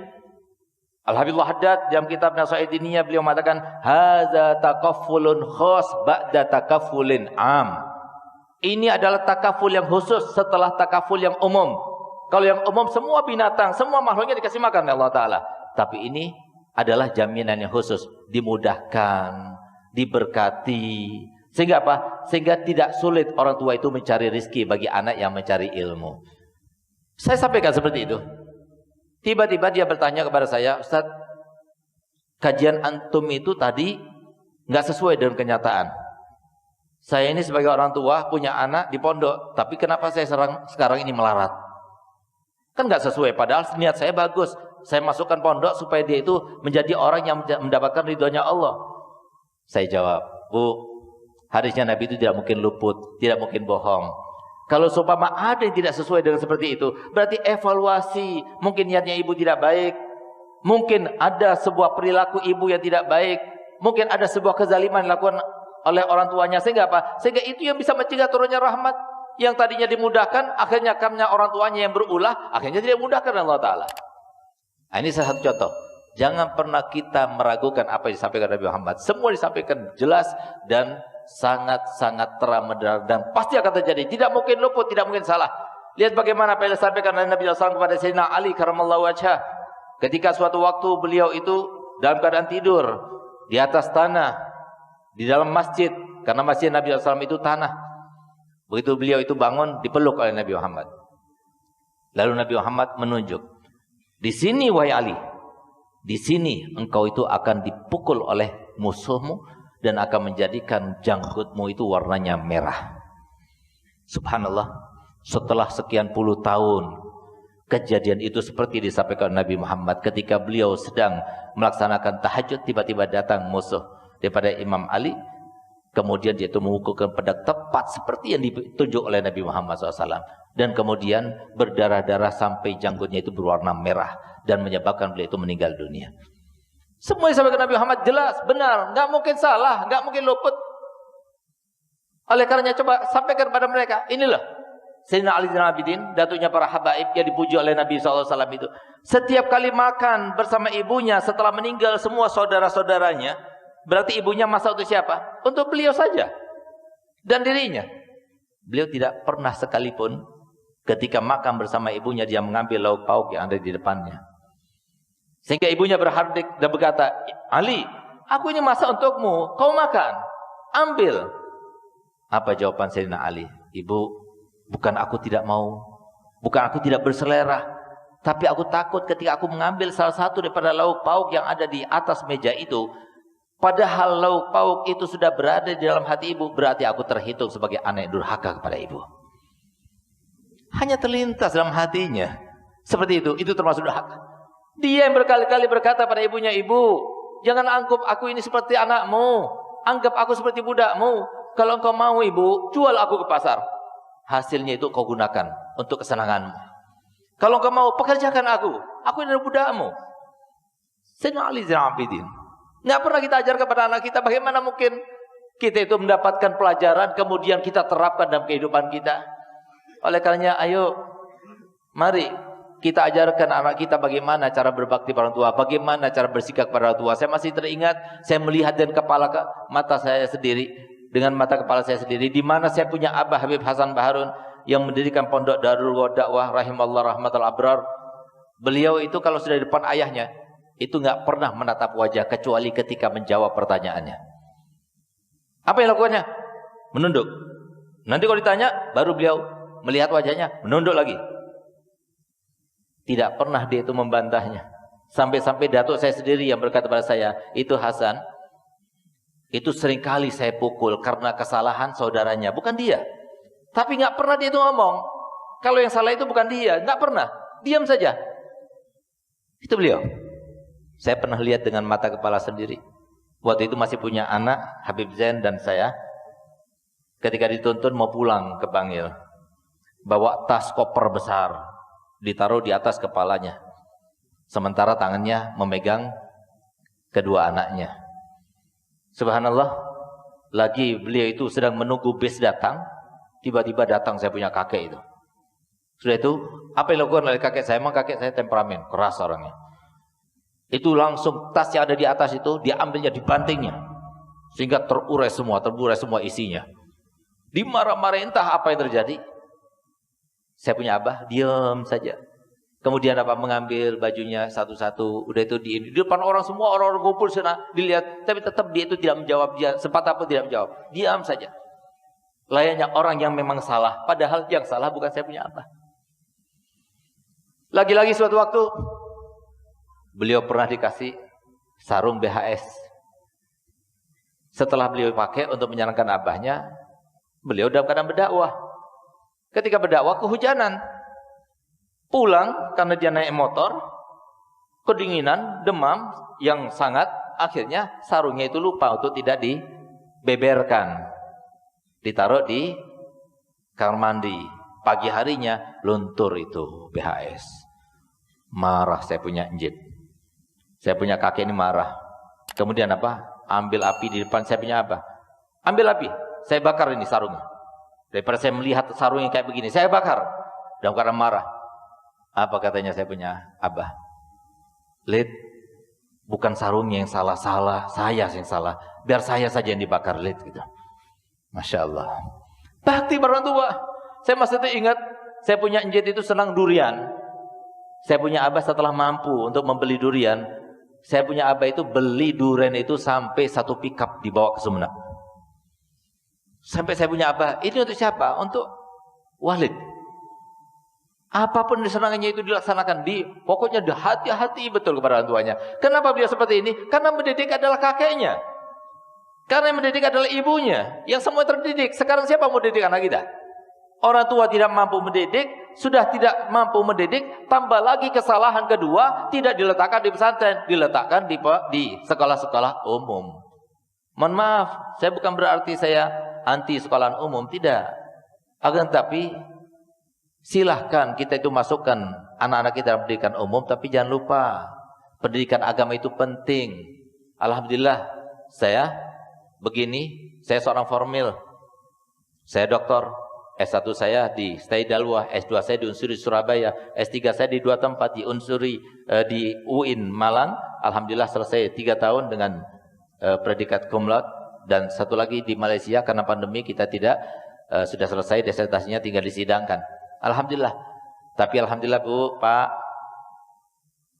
Al-Habibullah Haddad dalam kitab Nasihat Diniyah beliau mengatakan, "Hadza takaffulun khas ba'da takaffulin am." Ini adalah takaful yang khusus setelah takaful yang umum. Kalau yang umum semua binatang, semua makhluknya dikasih makan oleh Allah Ta'ala. Tapi ini adalah jaminan yang khusus. Dimudahkan, diberkati. Sehingga apa? Sehingga tidak sulit orang tua itu mencari rezeki bagi anak yang mencari ilmu. Saya sampaikan seperti itu. Tiba-tiba dia bertanya kepada saya, "Ustaz, kajian antum itu tadi nggak sesuai dengan kenyataan. Saya ini sebagai orang tua punya anak di pondok, tapi kenapa saya sekarang ini melarat? Kan nggak sesuai, padahal niat saya bagus. Saya masukkan pondok supaya dia itu menjadi orang yang mendapatkan ridhonya Allah. Saya jawab, Bu, hadisnya Nabi itu tidak mungkin luput, tidak mungkin bohong. Kalau seumpama ada yang tidak sesuai dengan seperti itu, berarti evaluasi. Mungkin niatnya ibu tidak baik, mungkin ada sebuah perilaku ibu yang tidak baik, mungkin ada sebuah kezaliman yang dilakukan oleh orang tuanya, sehingga apa? Sehingga itu yang bisa mencegah turunnya rahmat. Yang tadinya dimudahkan, akhirnya karena orang tuanya yang berulah, akhirnya tidak dimudahkan Allah Ta'ala. Nah, ini salah satu contoh. Jangan pernah kita meragukan apa yang disampaikan Nabi Muhammad. Semua disampaikan jelas dan sangat-sangat terang benderang, dan pasti akan terjadi. Tidak mungkin luput, tidak mungkin salah. Lihat bagaimana apa yang disampaikan oleh Nabi SAW kepada Sayyidina Ali karramallahu wajhah. Ketika suatu waktu beliau itu dalam keadaan tidur di atas tanah, di dalam masjid, karena masjid Nabi SAW itu tanah. Begitu beliau itu bangun, dipeluk oleh Nabi Muhammad. Lalu Nabi Muhammad menunjuk, di sini wahai Ali, di sini engkau itu akan dipukul oleh musuhmu dan akan menjadikan janggutmu itu warnanya merah. Subhanallah, setelah sekian puluh tahun kejadian itu seperti disampaikan Nabi Muhammad ketika beliau sedang melaksanakan tahajud, tiba-tiba datang musuh daripada Imam Ali. Kemudian dia itu mengukulkan pedang tepat seperti yang ditunjuk oleh Nabi Muhammad SAW. Dan kemudian berdarah-darah sampai janggutnya itu berwarna merah. Dan menyebabkan beliau itu meninggal dunia. Semua yang disampaikan Nabi Muhammad jelas, benar. Nggak mungkin salah, nggak mungkin luput. Oleh karenanya coba sampaikan kepada mereka. Inilah Sayyidina Ali Zainal Abidin, datuknya para habaib yang dipuji oleh Nabi SAW itu. Setiap kali makan bersama ibunya setelah meninggal semua saudara-saudaranya, berarti ibunya masak untuk siapa? Untuk beliau saja dan dirinya. Beliau tidak pernah sekalipun ketika makan bersama ibunya dia mengambil lauk pauk yang ada di depannya. Sehingga ibunya berhardik dan berkata, Ali, aku ini masak untukmu, kau makan, ambil. Apa jawaban Sayyidina Ali? Ibu, bukan aku tidak mau, bukan aku tidak berselera, tapi aku takut ketika aku mengambil salah satu daripada lauk pauk yang ada di atas meja itu, padahal lauk pauk itu sudah berada di dalam hati ibu, berarti aku terhitung sebagai anak yang durhaka kepada ibu. Hanya terlintas dalam hatinya seperti itu termasuk durhaka. Dia yang berkali-kali berkata pada ibunya, ibu, jangan anggap aku ini seperti anakmu, anggap aku seperti budakmu. Kalau engkau mau ibu, jual aku ke pasar, hasilnya itu kau gunakan untuk kesenanganmu. Kalau engkau mau, pekerjakan aku ini adalah budakmu. Sayyidina Ali Zainal Abidin. Nggak pernah kita ajar kepada anak kita bagaimana mungkin kita itu mendapatkan pelajaran kemudian kita terapkan dalam kehidupan kita. Oleh karenanya ayo mari kita ajarkan anak kita bagaimana cara berbakti pada orang tua, bagaimana cara bersikap kepada orang tua. Saya masih teringat, saya melihat dengan mata saya sendiri, dengan mata kepala saya sendiri, di mana saya punya Abah Habib Hasan Baharun yang mendirikan pondok Darul Dakwah rahimallahu rahmatal abrar. Beliau itu kalau sudah di depan ayahnya, itu nggak pernah menatap wajah kecuali ketika menjawab pertanyaannya. Apa yang lakukannya? Menunduk. Nanti kalau ditanya, baru beliau melihat wajahnya, menunduk lagi. Tidak pernah dia itu membantahnya. Sampai-sampai datuk saya sendiri yang berkata pada saya, itu Hasan, itu seringkali saya pukul karena kesalahan saudaranya, bukan dia. Tapi nggak pernah dia itu ngomong, kalau yang salah itu bukan dia, nggak pernah. Diam saja. Itu beliau. Saya pernah lihat dengan mata kepala sendiri. Waktu itu masih punya anak, Habib Zain dan saya. Ketika dituntun mau pulang ke Bangil, bawa tas koper besar, ditaruh di atas kepalanya. Sementara tangannya memegang kedua anaknya. Subhanallah, lagi beliau itu sedang menunggu bis datang, tiba-tiba datang saya punya kakek itu. Sudah itu, apa yang dilakukan oleh kakek saya? Memang kakek saya temperamen, keras orangnya. Itu langsung tas yang ada di atas itu diambilnya, dibantingnya, sehingga terburai semua isinya. Dimarah-marahin, entah apa yang terjadi. Saya punya abah, diam saja. Kemudian apa, mengambil bajunya satu-satu, udah itu di depan orang semua, orang-orang kumpul sana dilihat, tapi tetap dia itu tidak menjawab, dia sepatah pun tidak menjawab, diam saja. Layaknya orang yang memang salah, padahal yang salah bukan saya punya abah. Lagi-lagi suatu waktu beliau pernah dikasih sarung BHS. Setelah beliau pakai untuk menyenangkan abahnya, beliau dalam keadaan berdakwah. Ketika berdakwah kehujanan. Pulang karena dia naik motor, kedinginan, demam yang sangat, akhirnya sarungnya itu lupa untuk tidak dibeberkan. Ditaruh di kamar mandi. Pagi harinya luntur itu BHS. Marah saya punya Njit. Saya punya kakek ini marah. Kemudian apa? Ambil api di depan saya punya apa? Ambil api. Saya bakar ini sarungnya. Daripada saya melihat sarungnya kayak begini, saya bakar. Dalam keadaan marah. Apa katanya saya punya abah? Lid, bukan sarungnya yang salah-salah, saya yang salah. Biar saya saja yang dibakar, Lid. Gitu. Masya Allah. Bakti orang tua. Saya masih ingat, saya punya Njit itu senang durian. Saya punya abah setelah mampu untuk membeli durian. Saya punya abah itu beli durian itu sampai 1 pickup dibawa ke Sumeneb. Sampai saya punya abah, ini untuk siapa? Untuk Walid. Apapun disenangannya itu dilaksanakan. Pokoknya hati-hati betul kepada orang tuanya. Kenapa beliau seperti ini? Karena mendidik adalah kakeknya. Karena yang mendidik adalah ibunya. Yang semua terdidik. Sekarang siapa mau didik anak kita? Orang tua tidak mampu mendidik. Sudah tidak mampu mendidik. Tambah lagi kesalahan kedua. Tidak diletakkan di pesantren. Diletakkan di sekolah-sekolah umum. Mohon maaf. Saya bukan berarti saya anti sekolah umum. Tidak. Akan tapi silahkan kita itu masukkan anak-anak kita dalam pendidikan umum, tapi jangan lupa pendidikan agama itu penting. Alhamdulillah saya begini, saya seorang formil, saya doktor, S1 saya di Stay Dalwah, S2 saya di Unsuri Surabaya, S3 saya di 2 tempat di Unsuri di UIN Malang. Alhamdulillah selesai 3 tahun dengan predikat cum laude, dan satu lagi di Malaysia karena pandemi kita tidak sudah selesai disertasinya, tinggal disidangkan. Alhamdulillah. Tapi alhamdulillah Bu, Pak,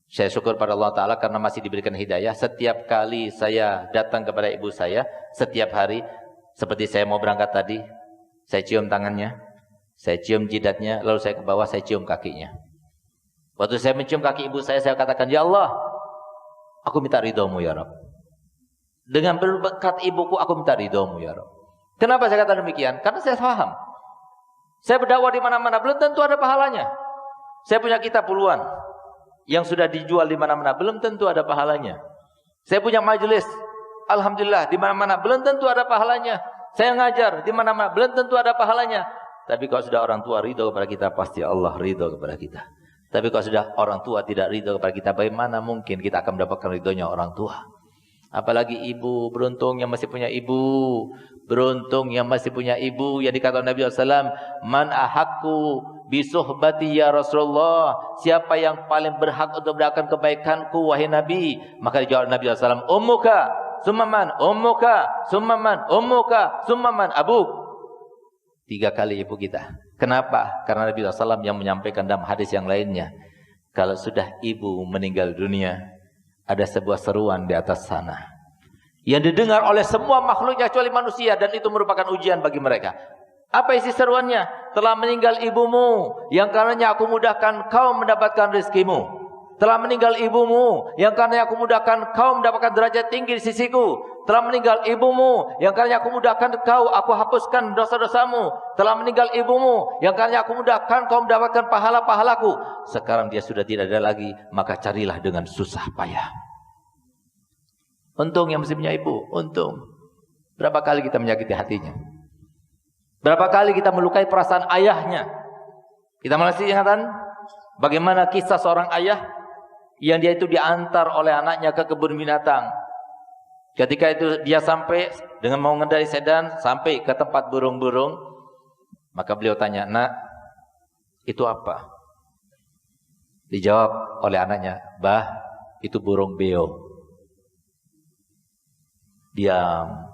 saya syukur pada Allah Ta'ala karena masih diberikan hidayah. Setiap kali saya datang kepada ibu saya, setiap hari, seperti saya mau berangkat tadi, saya cium tangannya, saya cium jidatnya, lalu saya ke bawah, saya cium kakinya. Waktu saya mencium kaki ibu saya katakan, Ya Allah, aku minta ridhomu ya Rabb. Dengan berkat ibuku, aku minta ridhomu ya Rabb. Kenapa saya kata demikian? Karena saya paham. Saya berdakwah di mana-mana, belum tentu ada pahalanya. Saya punya kitab puluhan yang sudah dijual di mana-mana, belum tentu ada pahalanya. Saya punya majelis, alhamdulillah di mana-mana, belum tentu ada pahalanya. Saya ngajar di mana-mana, belum tentu ada pahalanya. Tapi kalau sudah orang tua ridho kepada kita, pasti Allah ridho kepada kita. Tapi kalau sudah orang tua tidak ridho kepada kita, bagaimana mungkin kita akan mendapatkan ridhonya orang tua? Apalagi ibu, beruntung yang masih punya ibu. Beruntung yang masih punya ibu. Yang dikatakan Nabi SAW, Man ahakku bisuhbati ya Rasulullah. Siapa yang paling berhak untuk mendapatkan kebaikanku wahai Nabi? Maka dijawab Nabi SAW, Ummuka, summaman, ummuka, summaman, ummuka, summaman, abuk. 3 kali ibu kita. Kenapa? Karena Nabi SAW yang menyampaikan dalam hadis yang lainnya, kalau sudah ibu meninggal dunia, ada sebuah seruan di atas sana yang didengar oleh semua makhluknya kecuali manusia, dan itu merupakan ujian bagi mereka. Apa isi seruannya? Telah meninggal ibumu yang karenanya aku mudahkan kau mendapatkan rezekimu. Telah meninggal ibumu yang karenanya aku mudahkan kau mendapatkan derajat tinggi di sisiku. Telah meninggal ibumu yang karenanya aku mudahkan kau, aku hapuskan dosa-dosamu. Telah meninggal ibumu yang karenanya aku mudahkan kau mendapatkan pahala-pahalaku. Sekarang dia sudah tidak ada lagi, maka carilah dengan susah payah. Untung yang masih punya ibu, untung. Berapa kali kita menyakiti hatinya? Berapa kali kita melukai perasaan ayahnya? Kita masih ingatan bagaimana kisah seorang ayah yang dia itu diantar oleh anaknya ke kebun binatang. Ketika itu dia sampai dengan mau mengendarai sedan sampai ke tempat burung-burung, maka beliau tanya, Nak, itu apa? Dijawab oleh anaknya, Bah, itu burung beo. Diam.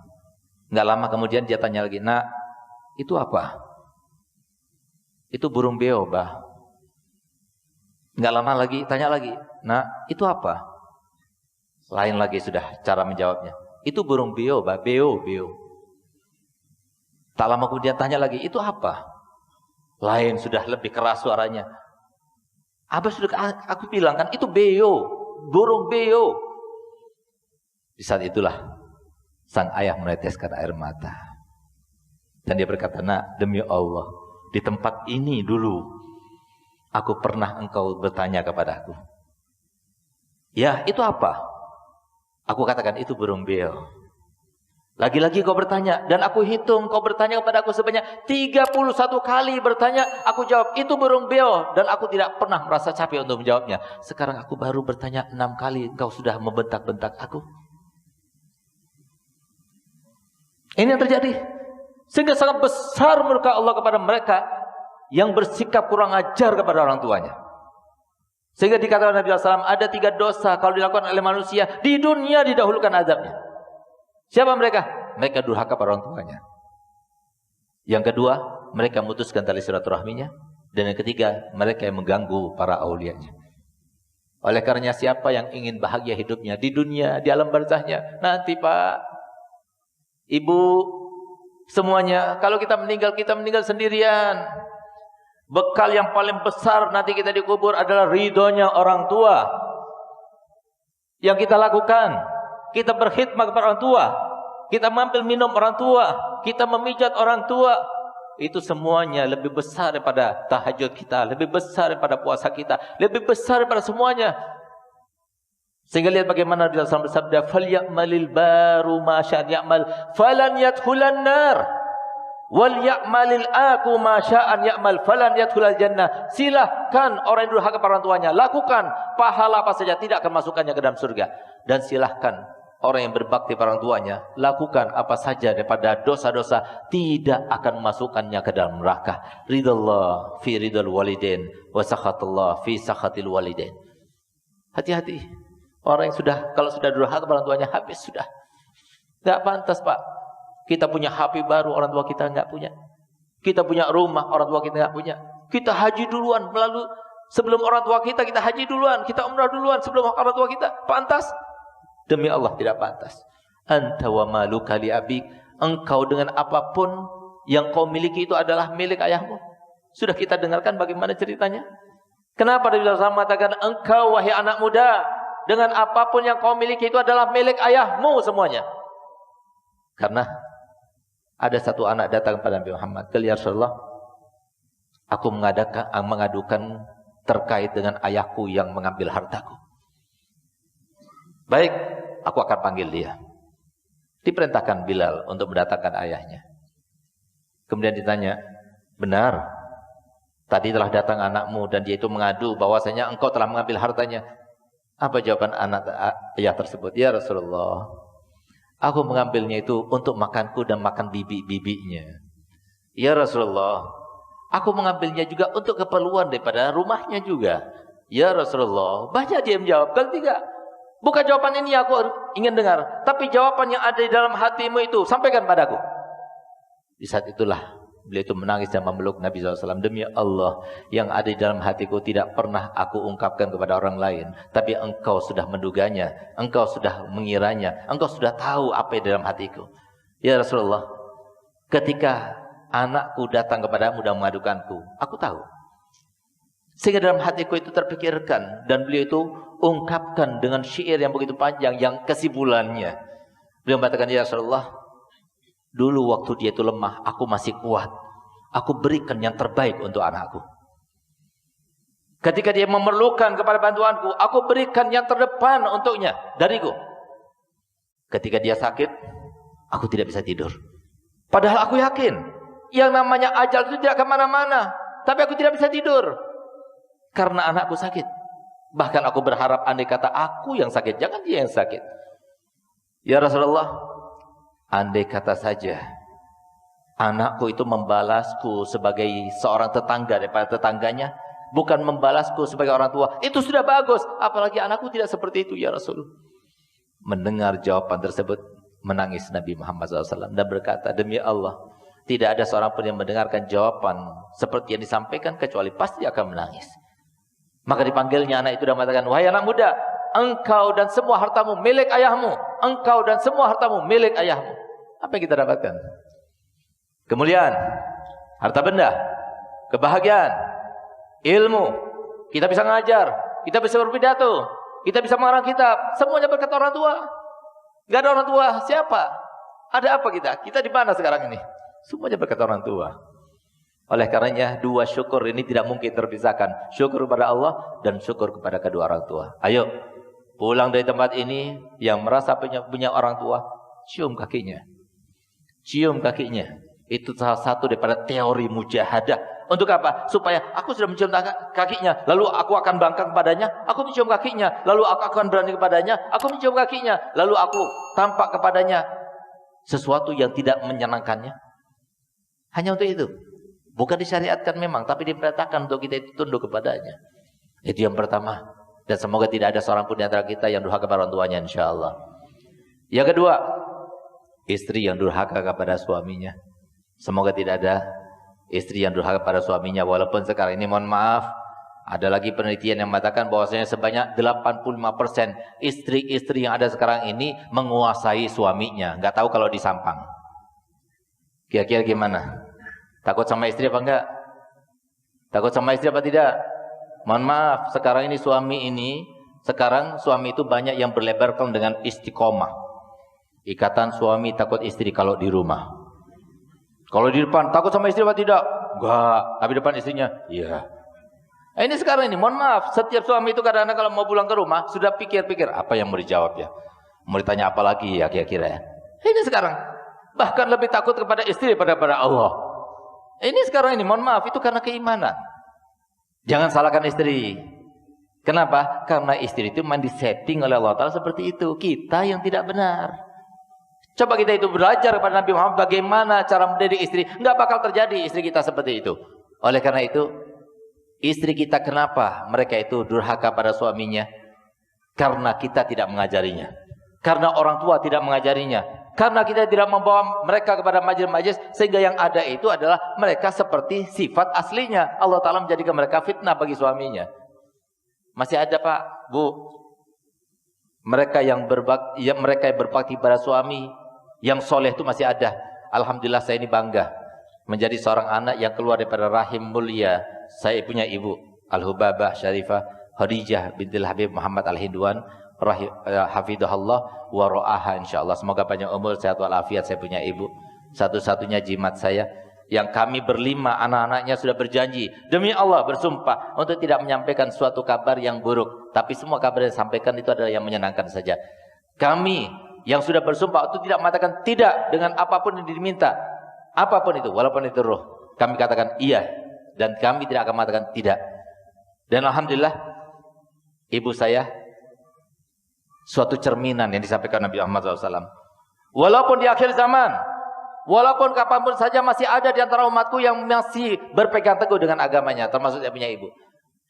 Nggak lama kemudian dia tanya lagi, Nak, itu apa? Itu burung beo, Bah. Nggak lama lagi tanya lagi, Nak, itu apa? Lain lagi sudah cara menjawabnya. Itu burung beo, Bah, beo, beo. Tak lama kemudian tanya lagi, itu apa? Lain sudah lebih keras suaranya. Abah sudah aku bilang kan, itu beo, burung beo. Di saat itulah sang ayah meneteskan air mata. Dan dia berkata, "Nak, demi Allah, di tempat ini dulu aku pernah engkau bertanya kepadaku." "Ya, itu apa?" Aku katakan, "Itu burung beo." "Lagi-lagi kau bertanya, dan aku hitung kau bertanya kepada aku sebanyak 31 kali bertanya, aku jawab, itu burung beo, dan aku tidak pernah merasa capek untuk menjawabnya. Sekarang aku baru bertanya 6 kali, engkau sudah membentak-bentak aku." Ini yang terjadi. Sehingga sangat besar murka Allah kepada mereka yang bersikap kurang ajar kepada orang tuanya. Sehingga dikatakan Nabi SAW, ada 3 dosa kalau dilakukan oleh manusia, di dunia didahulukan azabnya. Siapa mereka? Mereka durhaka pada orang tuanya. Yang kedua, mereka memutuskan tali silaturahminya. Dan yang ketiga, mereka yang mengganggu para aulianya. Oleh karenanya, siapa yang ingin bahagia hidupnya di dunia, di alam barzahnya, nanti Pak, Ibu, semuanya, kalau kita meninggal sendirian. Bekal yang paling besar nanti kita dikubur adalah ridhonya orang tua. Yang kita lakukan, kita berkhidmat kepada orang tua, kita mengambil minum orang tua, kita memijat orang tua, itu semuanya lebih besar daripada tahajud kita, lebih besar daripada puasa kita, lebih besar daripada semuanya. Sehingga lihat bagaimana Nabi SAW bersabda, "Falyamalil baru ma sya'an ya'mal, falan yadkhulan nar, wal ya'malil aku ma sya'an ya'mal, falan yadkhulal jannah." Silahkan orang yang durhaka kepada orang tuanya, lakukan pahala apa saja, tidak akan masukkannya ke dalam surga. Dan silahkan orang yang berbakti pada orang tuanya, lakukan apa saja daripada dosa-dosa, tidak akan memasukkannya ke dalam neraka. Ridallah fi ridal walidain, wa sakhatullah fi sakhatil walidain. Hati-hati. Orang yang kalau sudah durhaka kepada orang tuanya, habis sudah. Tidak pantas Pak. Kita punya HP baru, orang tua kita enggak punya. Kita punya rumah, orang tua kita enggak punya. Kita haji duluan, sebelum orang tua kita haji duluan, kita umrah duluan sebelum orang tua kita. Pantas? Demi Allah tidak pantas. Anta wa maluka li abik. Engkau dengan apapun yang kau miliki itu adalah milik ayahmu. Sudah kita dengarkan bagaimana ceritanya. Kenapa Nabi SAW mengatakan, engkau wahai anak muda, dengan apapun yang kau miliki itu adalah milik ayahmu semuanya. Karena ada satu anak datang kepada Nabi Muhammad, "Ya Rasulullah, aku mengadukan terkait dengan ayahku yang mengambil hartaku." "Baik, aku akan panggil dia." Diperintahkan Bilal untuk mendatangkan ayahnya. Kemudian ditanya, "Benar, tadi telah datang anakmu dan dia itu mengadu bahwasanya engkau telah mengambil hartanya." Apa jawaban anak ayah tersebut? "Ya Rasulullah, aku mengambilnya itu untuk makanku dan makan bibi-bibinya." "Ya Rasulullah, aku mengambilnya juga untuk keperluan daripada rumahnya juga." "Ya Rasulullah." Banyak dia menjawab. Ketiga, bukan jawaban ini aku ingin dengar, tapi jawaban yang ada di dalam hatimu itu, sampaikan padaku. Di saat itulah beliau itu menangis dan memeluk Nabi SAW. "Demi Allah, yang ada di dalam hatiku tidak pernah aku ungkapkan kepada orang lain. Tapi engkau sudah menduganya, engkau sudah mengiranya, engkau sudah tahu apa yang di dalam hatiku. Ya Rasulullah, ketika anakku datang kepadamu dan mengadukanku, aku tahu. Sehingga dalam hatiku itu terpikirkan." Dan beliau itu ungkapkan dengan syair yang begitu panjang, yang kesimpulannya beliau mengatakan, "Ya Rasulullah, dulu waktu dia itu lemah, aku masih kuat. Aku berikan yang terbaik untuk anakku. Ketika dia memerlukan kepada bantuanku, aku berikan yang terdepan untuknya dariku. Ketika dia sakit, aku tidak bisa tidur. Padahal aku yakin, yang namanya ajal itu tidak kemana-mana. Tapi aku tidak bisa tidur karena anakku sakit. Bahkan aku berharap andai kata aku yang sakit, jangan dia yang sakit. Ya Rasulullah, andai kata saja anakku itu membalasku sebagai seorang tetangga daripada tetangganya, bukan membalasku sebagai orang tua, itu sudah bagus. Apalagi anakku tidak seperti itu ya Rasul." Mendengar jawaban tersebut, menangis Nabi Muhammad SAW dan berkata, "Demi Allah, tidak ada seorang pun yang mendengarkan jawaban seperti yang disampaikan kecuali pasti akan menangis." Maka dipanggilnya anak itu dan mengatakan, "Wahai anak muda, engkau dan semua hartamu milik ayahmu. Engkau dan semua hartamu milik ayahmu." Apa yang kita dapatkan? Kemuliaan, harta benda, kebahagiaan, ilmu. Kita bisa ngajar, kita bisa berpidato, kita bisa mengarang kitab. Semuanya berkat orang tua. Gak ada orang tua, siapa? Ada apa kita? Kita di mana sekarang ini? Semuanya berkat orang tua. Oleh karenanya dua syukur ini tidak mungkin terpisahkan. Syukur kepada Allah dan syukur kepada kedua orang tua. Ayo pulang dari tempat ini yang merasa punya orang tua, cium kakinya. Cium kakinya. Itu salah satu daripada teori mujahadah. Untuk apa? Supaya aku sudah mencium kakinya, lalu aku akan bangkang kepadanya. Aku mencium kakinya, lalu aku akan berani kepadanya. Aku mencium kakinya, lalu aku tampak kepadanya sesuatu yang tidak menyenangkannya. Hanya untuk itu. Bukan disyariatkan memang, tapi diperintahkan untuk kita itu tunduk kepadanya. Itu yang pertama. Dan semoga tidak ada seorang pun di antara kita yang durhaka kepada orang tuanya, insyaallah. Yang kedua, istri yang durhaka kepada suaminya. Semoga tidak ada istri yang durhaka pada suaminya. Walaupun sekarang ini mohon maaf, ada lagi penelitian yang mengatakan bahwasanya sebanyak 85% istri-istri yang ada sekarang ini menguasai suaminya. Nggak tahu kalau disampang. Kira-kira gimana? Takut sama istri apa enggak? Takut sama istri apa tidak? Mohon maaf, sekarang suami itu banyak yang berlebarkan dengan istiqomah. Ikatan suami takut istri kalau di rumah. Kalau di depan, takut sama istri apa tidak? Enggak, tapi depan istrinya, iya. Ini sekarang ini, mohon maaf, setiap suami itu kadang-kadang kalau mau pulang ke rumah, sudah pikir-pikir, apa yang mau dijawab ya? Mau ditanya apa lagi ya kira-kira ya? Ini sekarang, bahkan lebih takut kepada istri daripada Allah. Ini sekarang ini, mohon maaf, itu karena keimanan. Jangan salahkan istri. Kenapa? Karena istri itu memang disetting oleh Allah Ta'ala seperti itu. Kita yang tidak benar. Coba kita itu belajar kepada Nabi Muhammad bagaimana cara mendidik istri. Enggak bakal terjadi istri kita seperti itu. Oleh karena itu, istri kita kenapa mereka itu durhaka pada suaminya? Karena kita tidak mengajarinya. Karena orang tua tidak mengajarinya. Karena kita tidak membawa mereka kepada majelis-majelis, sehingga yang ada itu adalah mereka seperti sifat aslinya. Allah Ta'ala menjadikan mereka fitnah bagi suaminya. Masih ada Pak, Bu, mereka yang berbakti pada suami, yang soleh itu masih ada. Alhamdulillah saya ini bangga menjadi seorang anak yang keluar daripada rahim mulia. Saya punya ibu, Al-Hubabah Syarifah Khadijah bintil Habib Muhammad Al-Hindwan, hafidhahullah wa ra'aha insyaallah. Semoga panjang umur, sehat walafiat. Saya punya ibu, satu-satunya jimat saya, yang kami berlima anak-anaknya sudah berjanji demi Allah bersumpah untuk tidak menyampaikan suatu kabar yang buruk, tapi semua kabar yang disampaikan itu adalah yang menyenangkan saja. Kami yang sudah bersumpah untuk tidak mengatakan tidak dengan apapun yang diminta, apapun itu, walaupun itu roh, kami katakan iya, dan kami tidak akan mengatakan tidak. Dan alhamdulillah ibu saya suatu cerminan yang disampaikan Nabi Muhammad SAW. Walaupun di akhir zaman, walaupun kapanpun saja masih ada di antara umatku yang masih berpegang teguh dengan agamanya, termasuk saya punya ibu.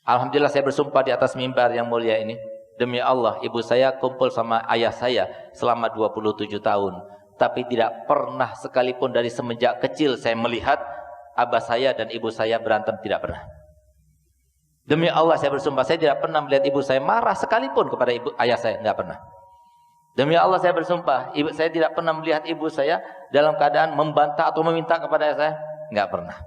Alhamdulillah saya bersumpah di atas mimbar yang mulia ini, demi Allah ibu saya kumpul sama ayah saya selama 27 tahun. Tapi tidak pernah sekalipun dari semenjak kecil saya melihat abah saya dan ibu saya berantem, tidak pernah. Demi Allah saya bersumpah, saya tidak pernah melihat ibu saya marah sekalipun kepada ayah saya, tidak pernah. Demi Allah saya bersumpah, saya tidak pernah melihat ibu saya dalam keadaan membantah atau meminta kepada saya, tidak pernah.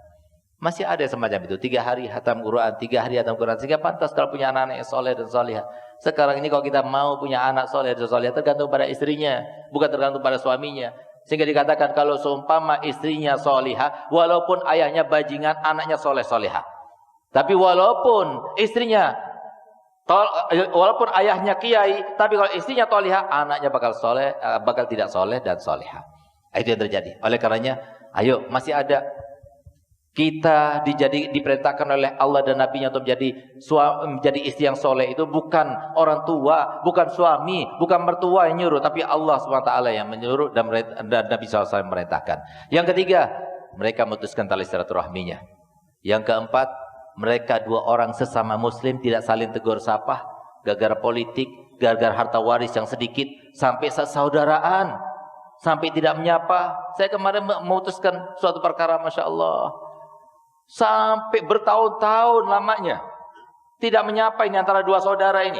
Masih ada semacam itu, 3 hari hatam Quran, 3 hari hatam Quran, sehingga pantas kalau punya anak-anak yang soleh dan solihah. Sekarang ini kalau kita mau punya anak soleh dan solihah, tergantung pada istrinya, bukan tergantung pada suaminya. Sehingga dikatakan kalau seumpama istrinya solihah, walaupun ayahnya bajingan, anaknya soleh-solihah. Tapi walaupun istrinya, walaupun ayahnya kiai, tapi kalau istrinya tolihah, anaknya bakal soleh, bakal tidak soleh dan solihah. Itu yang terjadi. Oleh karenanya, ayo masih ada. Kita diperintahkan oleh Allah dan Nabi-Nya untuk menjadi istri yang soleh. Itu bukan orang tua, bukan suami, bukan mertua yang nyuruh, tapi Allah SWT yang menyuruh dan Nabi SAW merintahkan. Yang ketiga, mereka memutuskan tali silaturahminya. Yang keempat, mereka 2 orang sesama muslim tidak saling tegur sapa gara-gara politik, gara-gara harta waris yang sedikit, sampai saudaraan, sampai tidak menyapa. Saya kemarin memutuskan suatu perkara, Masya Allah, sampai bertahun-tahun lamanya tidak menyapa ini antara 2 saudara ini,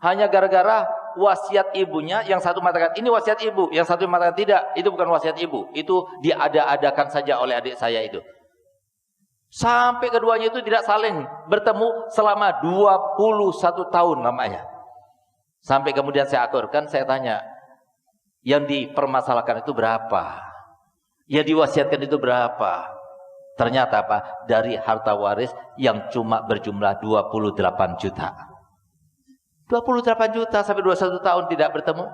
hanya gara-gara wasiat ibunya. Yang satu mengatakan ini wasiat ibu, yang satu mengatakan tidak, itu bukan wasiat ibu, itu diada-adakan saja oleh adik saya itu. Sampai keduanya itu tidak saling bertemu selama 21 tahun lamanya. Sampai kemudian saya aturkan, saya tanya, Yang dipermasalahkan itu berapa? Yang diwasiatkan itu berapa? Ternyata apa? Dari harta waris yang cuma berjumlah 28 juta. 28 juta sampai 21 tahun tidak bertemu.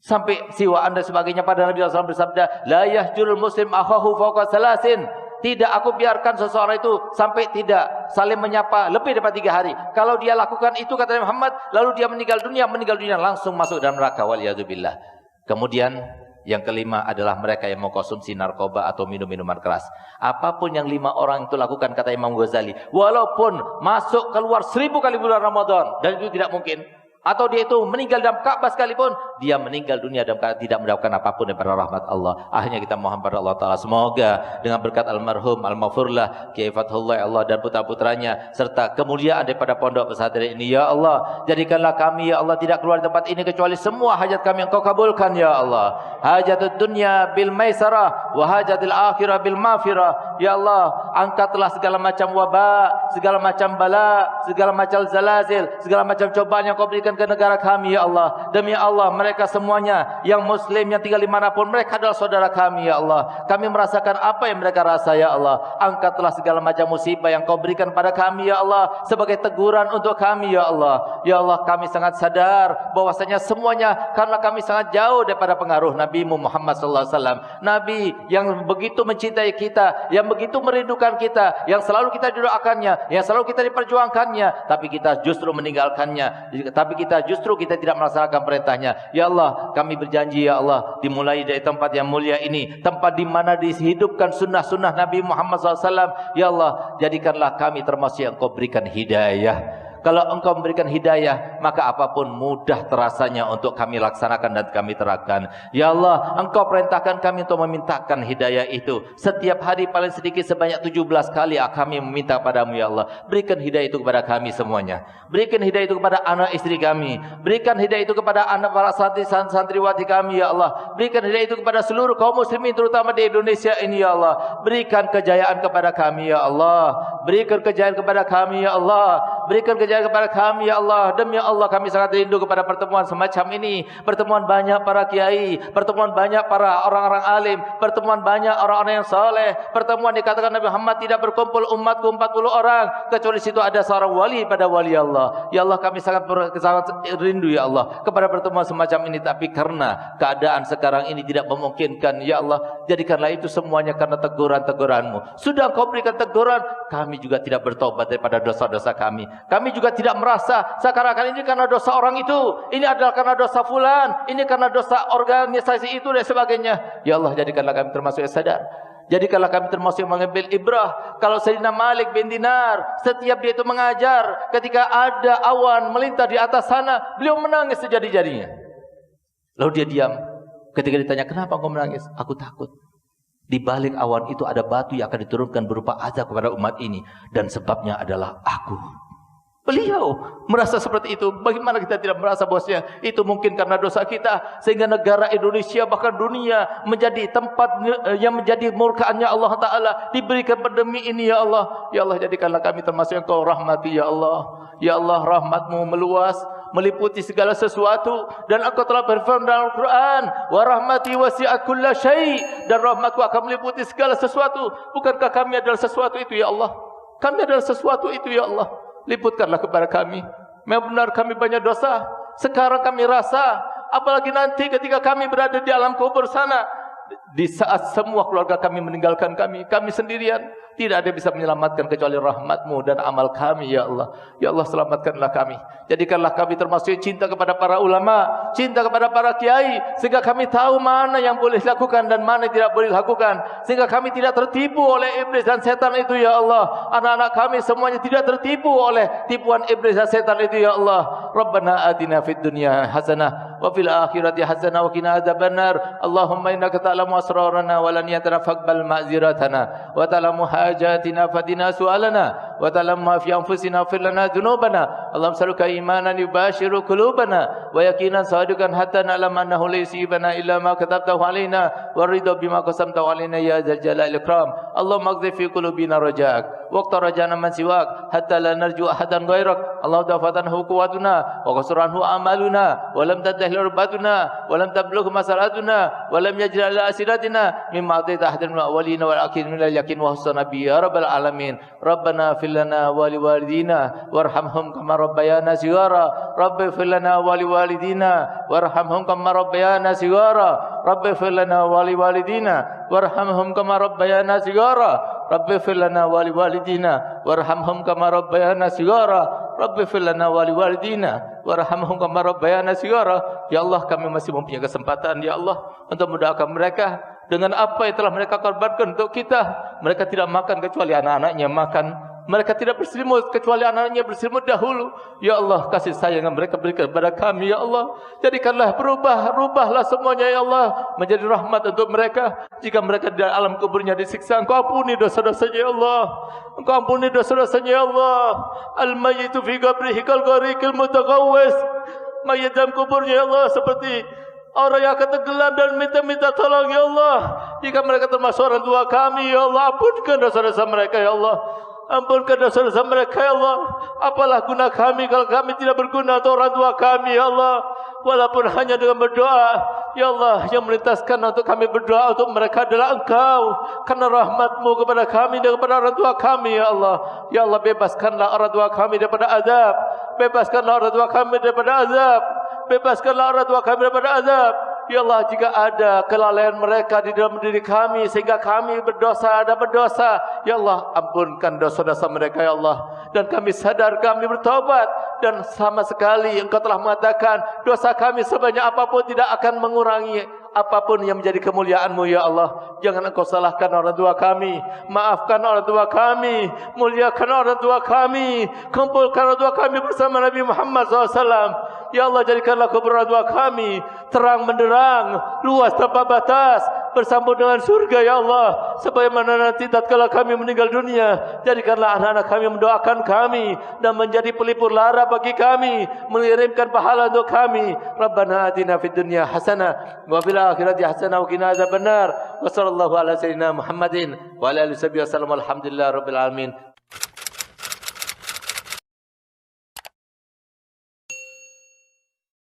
Sampai siwaan dan sebagainya, pada Nabi SAW bersabda, la yahjurul muslim akhahu fawqa salasin. Tidak aku biarkan seseorang itu sampai tidak saling menyapa lebih daripada 3 hari. Kalau dia lakukan itu, kata Nabi Muhammad, lalu dia meninggal dunia langsung masuk dalam neraka, waliyadzubillah. Kemudian yang kelima adalah mereka yang mau konsumsi narkoba atau minum-minuman keras. Apapun yang 5 orang itu lakukan, kata Imam Ghazali, walaupun masuk keluar 1000 kali bulan Ramadan, dan itu tidak mungkin, atau dia itu meninggal dalam Ka'bah sekalipun, dia meninggal dunia dalam keadaan tidak mendapatkan apapun daripada rahmat Allah. Akhirnya kita mohon pada Allah Ta'ala, semoga dengan berkat almarhum al-maghfurlah Kiai Fathullah Allah dan putra-putranya, serta kemuliaan daripada pondok pesantren ini, ya Allah, jadikanlah kami, ya Allah, tidak keluar dari tempat ini kecuali semua hajat kami yang Kau kabulkan, ya Allah. Hajatul dunya bil maisarah wa hajatil akhirah bil maghfirah. Ya Allah, angkatlah segala macam wabak, segala macam bala, segala macam zalazil, segala macam cobaan yang Kau berikan ke negara kami, ya Allah. Demi Allah, mereka semuanya yang muslim yang tinggal dimanapun, mereka adalah saudara kami, ya Allah. Kami merasakan apa yang mereka rasa, ya Allah. Angkatlah segala macam musibah yang Kau berikan pada kami, ya Allah, sebagai teguran untuk kami, ya Allah. Ya Allah, kami sangat sadar bahwasanya semuanya karena kami sangat jauh daripada pengaruh Nabi Muhammad SAW. Nabi yang begitu mencintai kita, yang begitu merindukan kita, yang selalu kita doakannya, yang selalu kita diperjuangkannya, tapi kita justru meninggalkannya, tapi kita tidak melaksanakan perintahnya. Ya Allah, kami berjanji, ya Allah, dimulai dari tempat yang mulia ini, tempat di mana dihidupkan sunnah-sunnah Nabi Muhammad SAW. Ya Allah, jadikanlah kami termasuk yang Kau berikan hidayah. Kalau Engkau memberikan hidayah, maka apapun mudah terasanya untuk kami laksanakan dan kami terapkan. Ya Allah, Engkau perintahkan kami untuk memintakan hidayah itu. Setiap hari paling sedikit sebanyak 17 kali kami meminta padamu, ya Allah. Berikan hidayah itu kepada kami semuanya. Berikan hidayah itu kepada anak istri kami. Berikan hidayah itu kepada anak para santriwati kami, ya Allah. Berikan hidayah itu kepada seluruh kaum muslimin, terutama di Indonesia ini, ya Allah. Berikan kejayaan kepada kami, ya Allah. Berikan kejayaan kepada kami, ya Allah. Berikan kejayaan kepada kami, ya Allah. Demi Allah, kami sangat rindu kepada pertemuan semacam ini. Pertemuan banyak para kiai, pertemuan banyak para orang-orang alim, pertemuan banyak orang-orang yang saleh, pertemuan dikatakan Nabi Muhammad tidak berkumpul umatku 40 orang kecuali situ ada seorang wali pada wali Allah. Ya Allah, kami sangat rindu, ya Allah, kepada pertemuan semacam ini. Tapi karena keadaan sekarang ini tidak memungkinkan, ya Allah, jadikanlah itu semuanya karena teguran-teguran-Mu. Sudah Kau berikan teguran, kami juga tidak bertobat daripada dosa-dosa kami. Kami juga tidak merasa sekarang ini karena dosa orang itu, ini adalah karena dosa fulan, ini karena dosa organisasi itu dan sebagainya. Ya Allah, jadikanlah kami termasuk yang sadar. Jadikanlah kami termasuk yang mengambil ibrah. Kalau Sayyidina Malik bin Dinar, setiap dia itu mengajar, ketika ada awan melintas di atas sana, beliau menangis sejadi-jadinya. Lalu dia diam. Ketika ditanya, kenapa kau menangis? Aku takut. Di balik awan itu ada batu yang akan diturunkan berupa azab kepada umat ini, dan sebabnya adalah aku. Beliau merasa seperti itu. Bagaimana kita tidak merasa bahwasanya itu mungkin karena dosa kita, sehingga negara Indonesia bahkan dunia menjadi tempat yang menjadi murkaannya Allah Ta'ala, diberikan pandemi ini, ya Allah. Ya Allah, jadikanlah kami termasuk yang Kau rahmati, ya Allah. Ya Allah, rahmat-Mu meluas, meliputi segala sesuatu, dan Engkau telah berfirman dalam Al-Quran, wa rahmati wasi'at kulla syai', dan rahmatku akan meliputi segala sesuatu. Bukankah kami adalah sesuatu itu, ya Allah? Kami adalah sesuatu itu, ya Allah. Liputkanlah kepada kami. Memang benar kami banyak dosa. Sekarang kami rasa, apalagi nanti ketika kami berada di alam kubur sana, di saat semua keluarga kami meninggalkan kami sendirian, tidak ada yang bisa menyelamatkan kecuali rahmat-Mu dan amal kami, ya Allah. Ya Allah, selamatkanlah kami. Jadikanlah kami termasuk cinta kepada para ulama, cinta kepada para kiai, sehingga kami tahu mana yang boleh dilakukan dan mana yang tidak boleh dilakukan, sehingga kami tidak tertipu oleh iblis dan setan itu, ya Allah. Anak-anak kami semuanya tidak tertipu oleh tipuan iblis dan setan itu, ya Allah. Rabbana atina fid dunya hasanah wa fil akhirati hasanah wa qina adzabannar. Allahumma innaka ta'lamu asrarana wa lan yatafaqbal ma'ziratana wa ta'lamu hajatina fadina su'alana wa ta'lamu ma fi anfusina fir lana dhunubana. Allahumma saluka imanan yubashiru qulubana ويقينا صادقا حتى نعلم أنه ليس يصيبنا إلا ما كتبته علينا والرضا بما قسمته علينا يا ذا الجلال والإكرام اللهم اقذف في قلوبنا رجاءك واقطع رجانا من سواك حتى لا نرجو أحدا غيرك اللهم ضعفت عنه قوتنا وقصر عنه أعمالنا ولم تنتهي رباتنا ولم تبلغ مساراتنا ولم يجري على أسيرتنا مما أعطيت أحد من الأولين والآخرين من اليقين وحسن به يا رب العالمين ربنا اغفر لنا ولوالدينا وارحمهم كما ربيانا صغارا رب اغفر لنا ولوالدينا وارحمهم كما ربيانا صغارا رب اغفر لنا ولوالدينا وارحمهم كما ربيانا صغارا رب اغفر لنا ولوالدينا وارحمهم كما ربيانا صغارا رب اغفر لنا ولوالدينا warhamhum kama rabbayana shighara. Ya Allah, kami masih mempunyai kesempatan ya Allah untuk mendoakan mereka dengan apa yang telah mereka korbankan untuk kita. Mereka tidak makan kecuali anak-anaknya makan. Mereka tidak berselimut kecuali anak-anaknya berselimut dahulu. Ya Allah, kasih sayang yang mereka berikan kepada kami ya Allah. Jadikanlah rubahlah semuanya ya Allah menjadi rahmat untuk mereka. Jika mereka di alam kuburnya disiksa, Engkau ampuni dosa-dosanya ya Allah. Engkau ampuni dosa-dosanya ya Allah. Al-mayyitu fi qabrihi kal ghariqil mutaqawwis. Mayit dalam kuburnya ya Allah seperti orang yang akan tenggelam dan minta tolong ya Allah. Jika mereka termasuk orang tua kami ya Allah, ampunkan dosa-dosa mereka ya Allah. Ampunkan dosa-dosa mereka ya Allah. Apalah guna kami kalau kami tidak berguna untuk orang tua kami ya Allah. Walaupun hanya dengan berdoa ya Allah, yang melintaskan untuk kami berdoa untuk mereka adalah Engkau. Karena rahmat-Mu kepada kami dan kepada orang tua kami ya Allah. Ya Allah, bebaskanlah orang tua kami daripada azab. Bebaskanlah orang tua kami daripada azab. Bebaskanlah orang tua kami daripada azab. Ya Allah, jika ada kelalaian mereka di dalam diri kami sehingga kami berdosa, ya Allah, ampunkan dosa-dosa mereka ya Allah. Dan kami sadar kami bertobat, dan sama sekali Engkau telah mengatakan dosa kami sebanyak apapun tidak akan mengurangi apapun yang menjadi kemuliaan-Mu ya Allah. Jangan Engkau salahkan orang tua kami, maafkan orang tua kami, muliakan orang tua kami, kumpulkan orang tua kami bersama Nabi Muhammad SAW. Ya Allah, jadikanlah kubur orang tua kami terang benderang, luas tanpa batas, bersambung dengan surga ya Allah. Sebagaimana nanti tatkala kami meninggal dunia, jadikanlah anak-anak kami mendoakan kami dan menjadi pelipur lara bagi kami, mengirimkan pahala untuk kami. Rabbana atina fid dunya hasanah wa fil akhirati hasanah wa qina adzabannar. Wa sallallahu ala sayyidina Muhammadin wa ala alihi wasallam. Alhamdulillah rabbil alamin.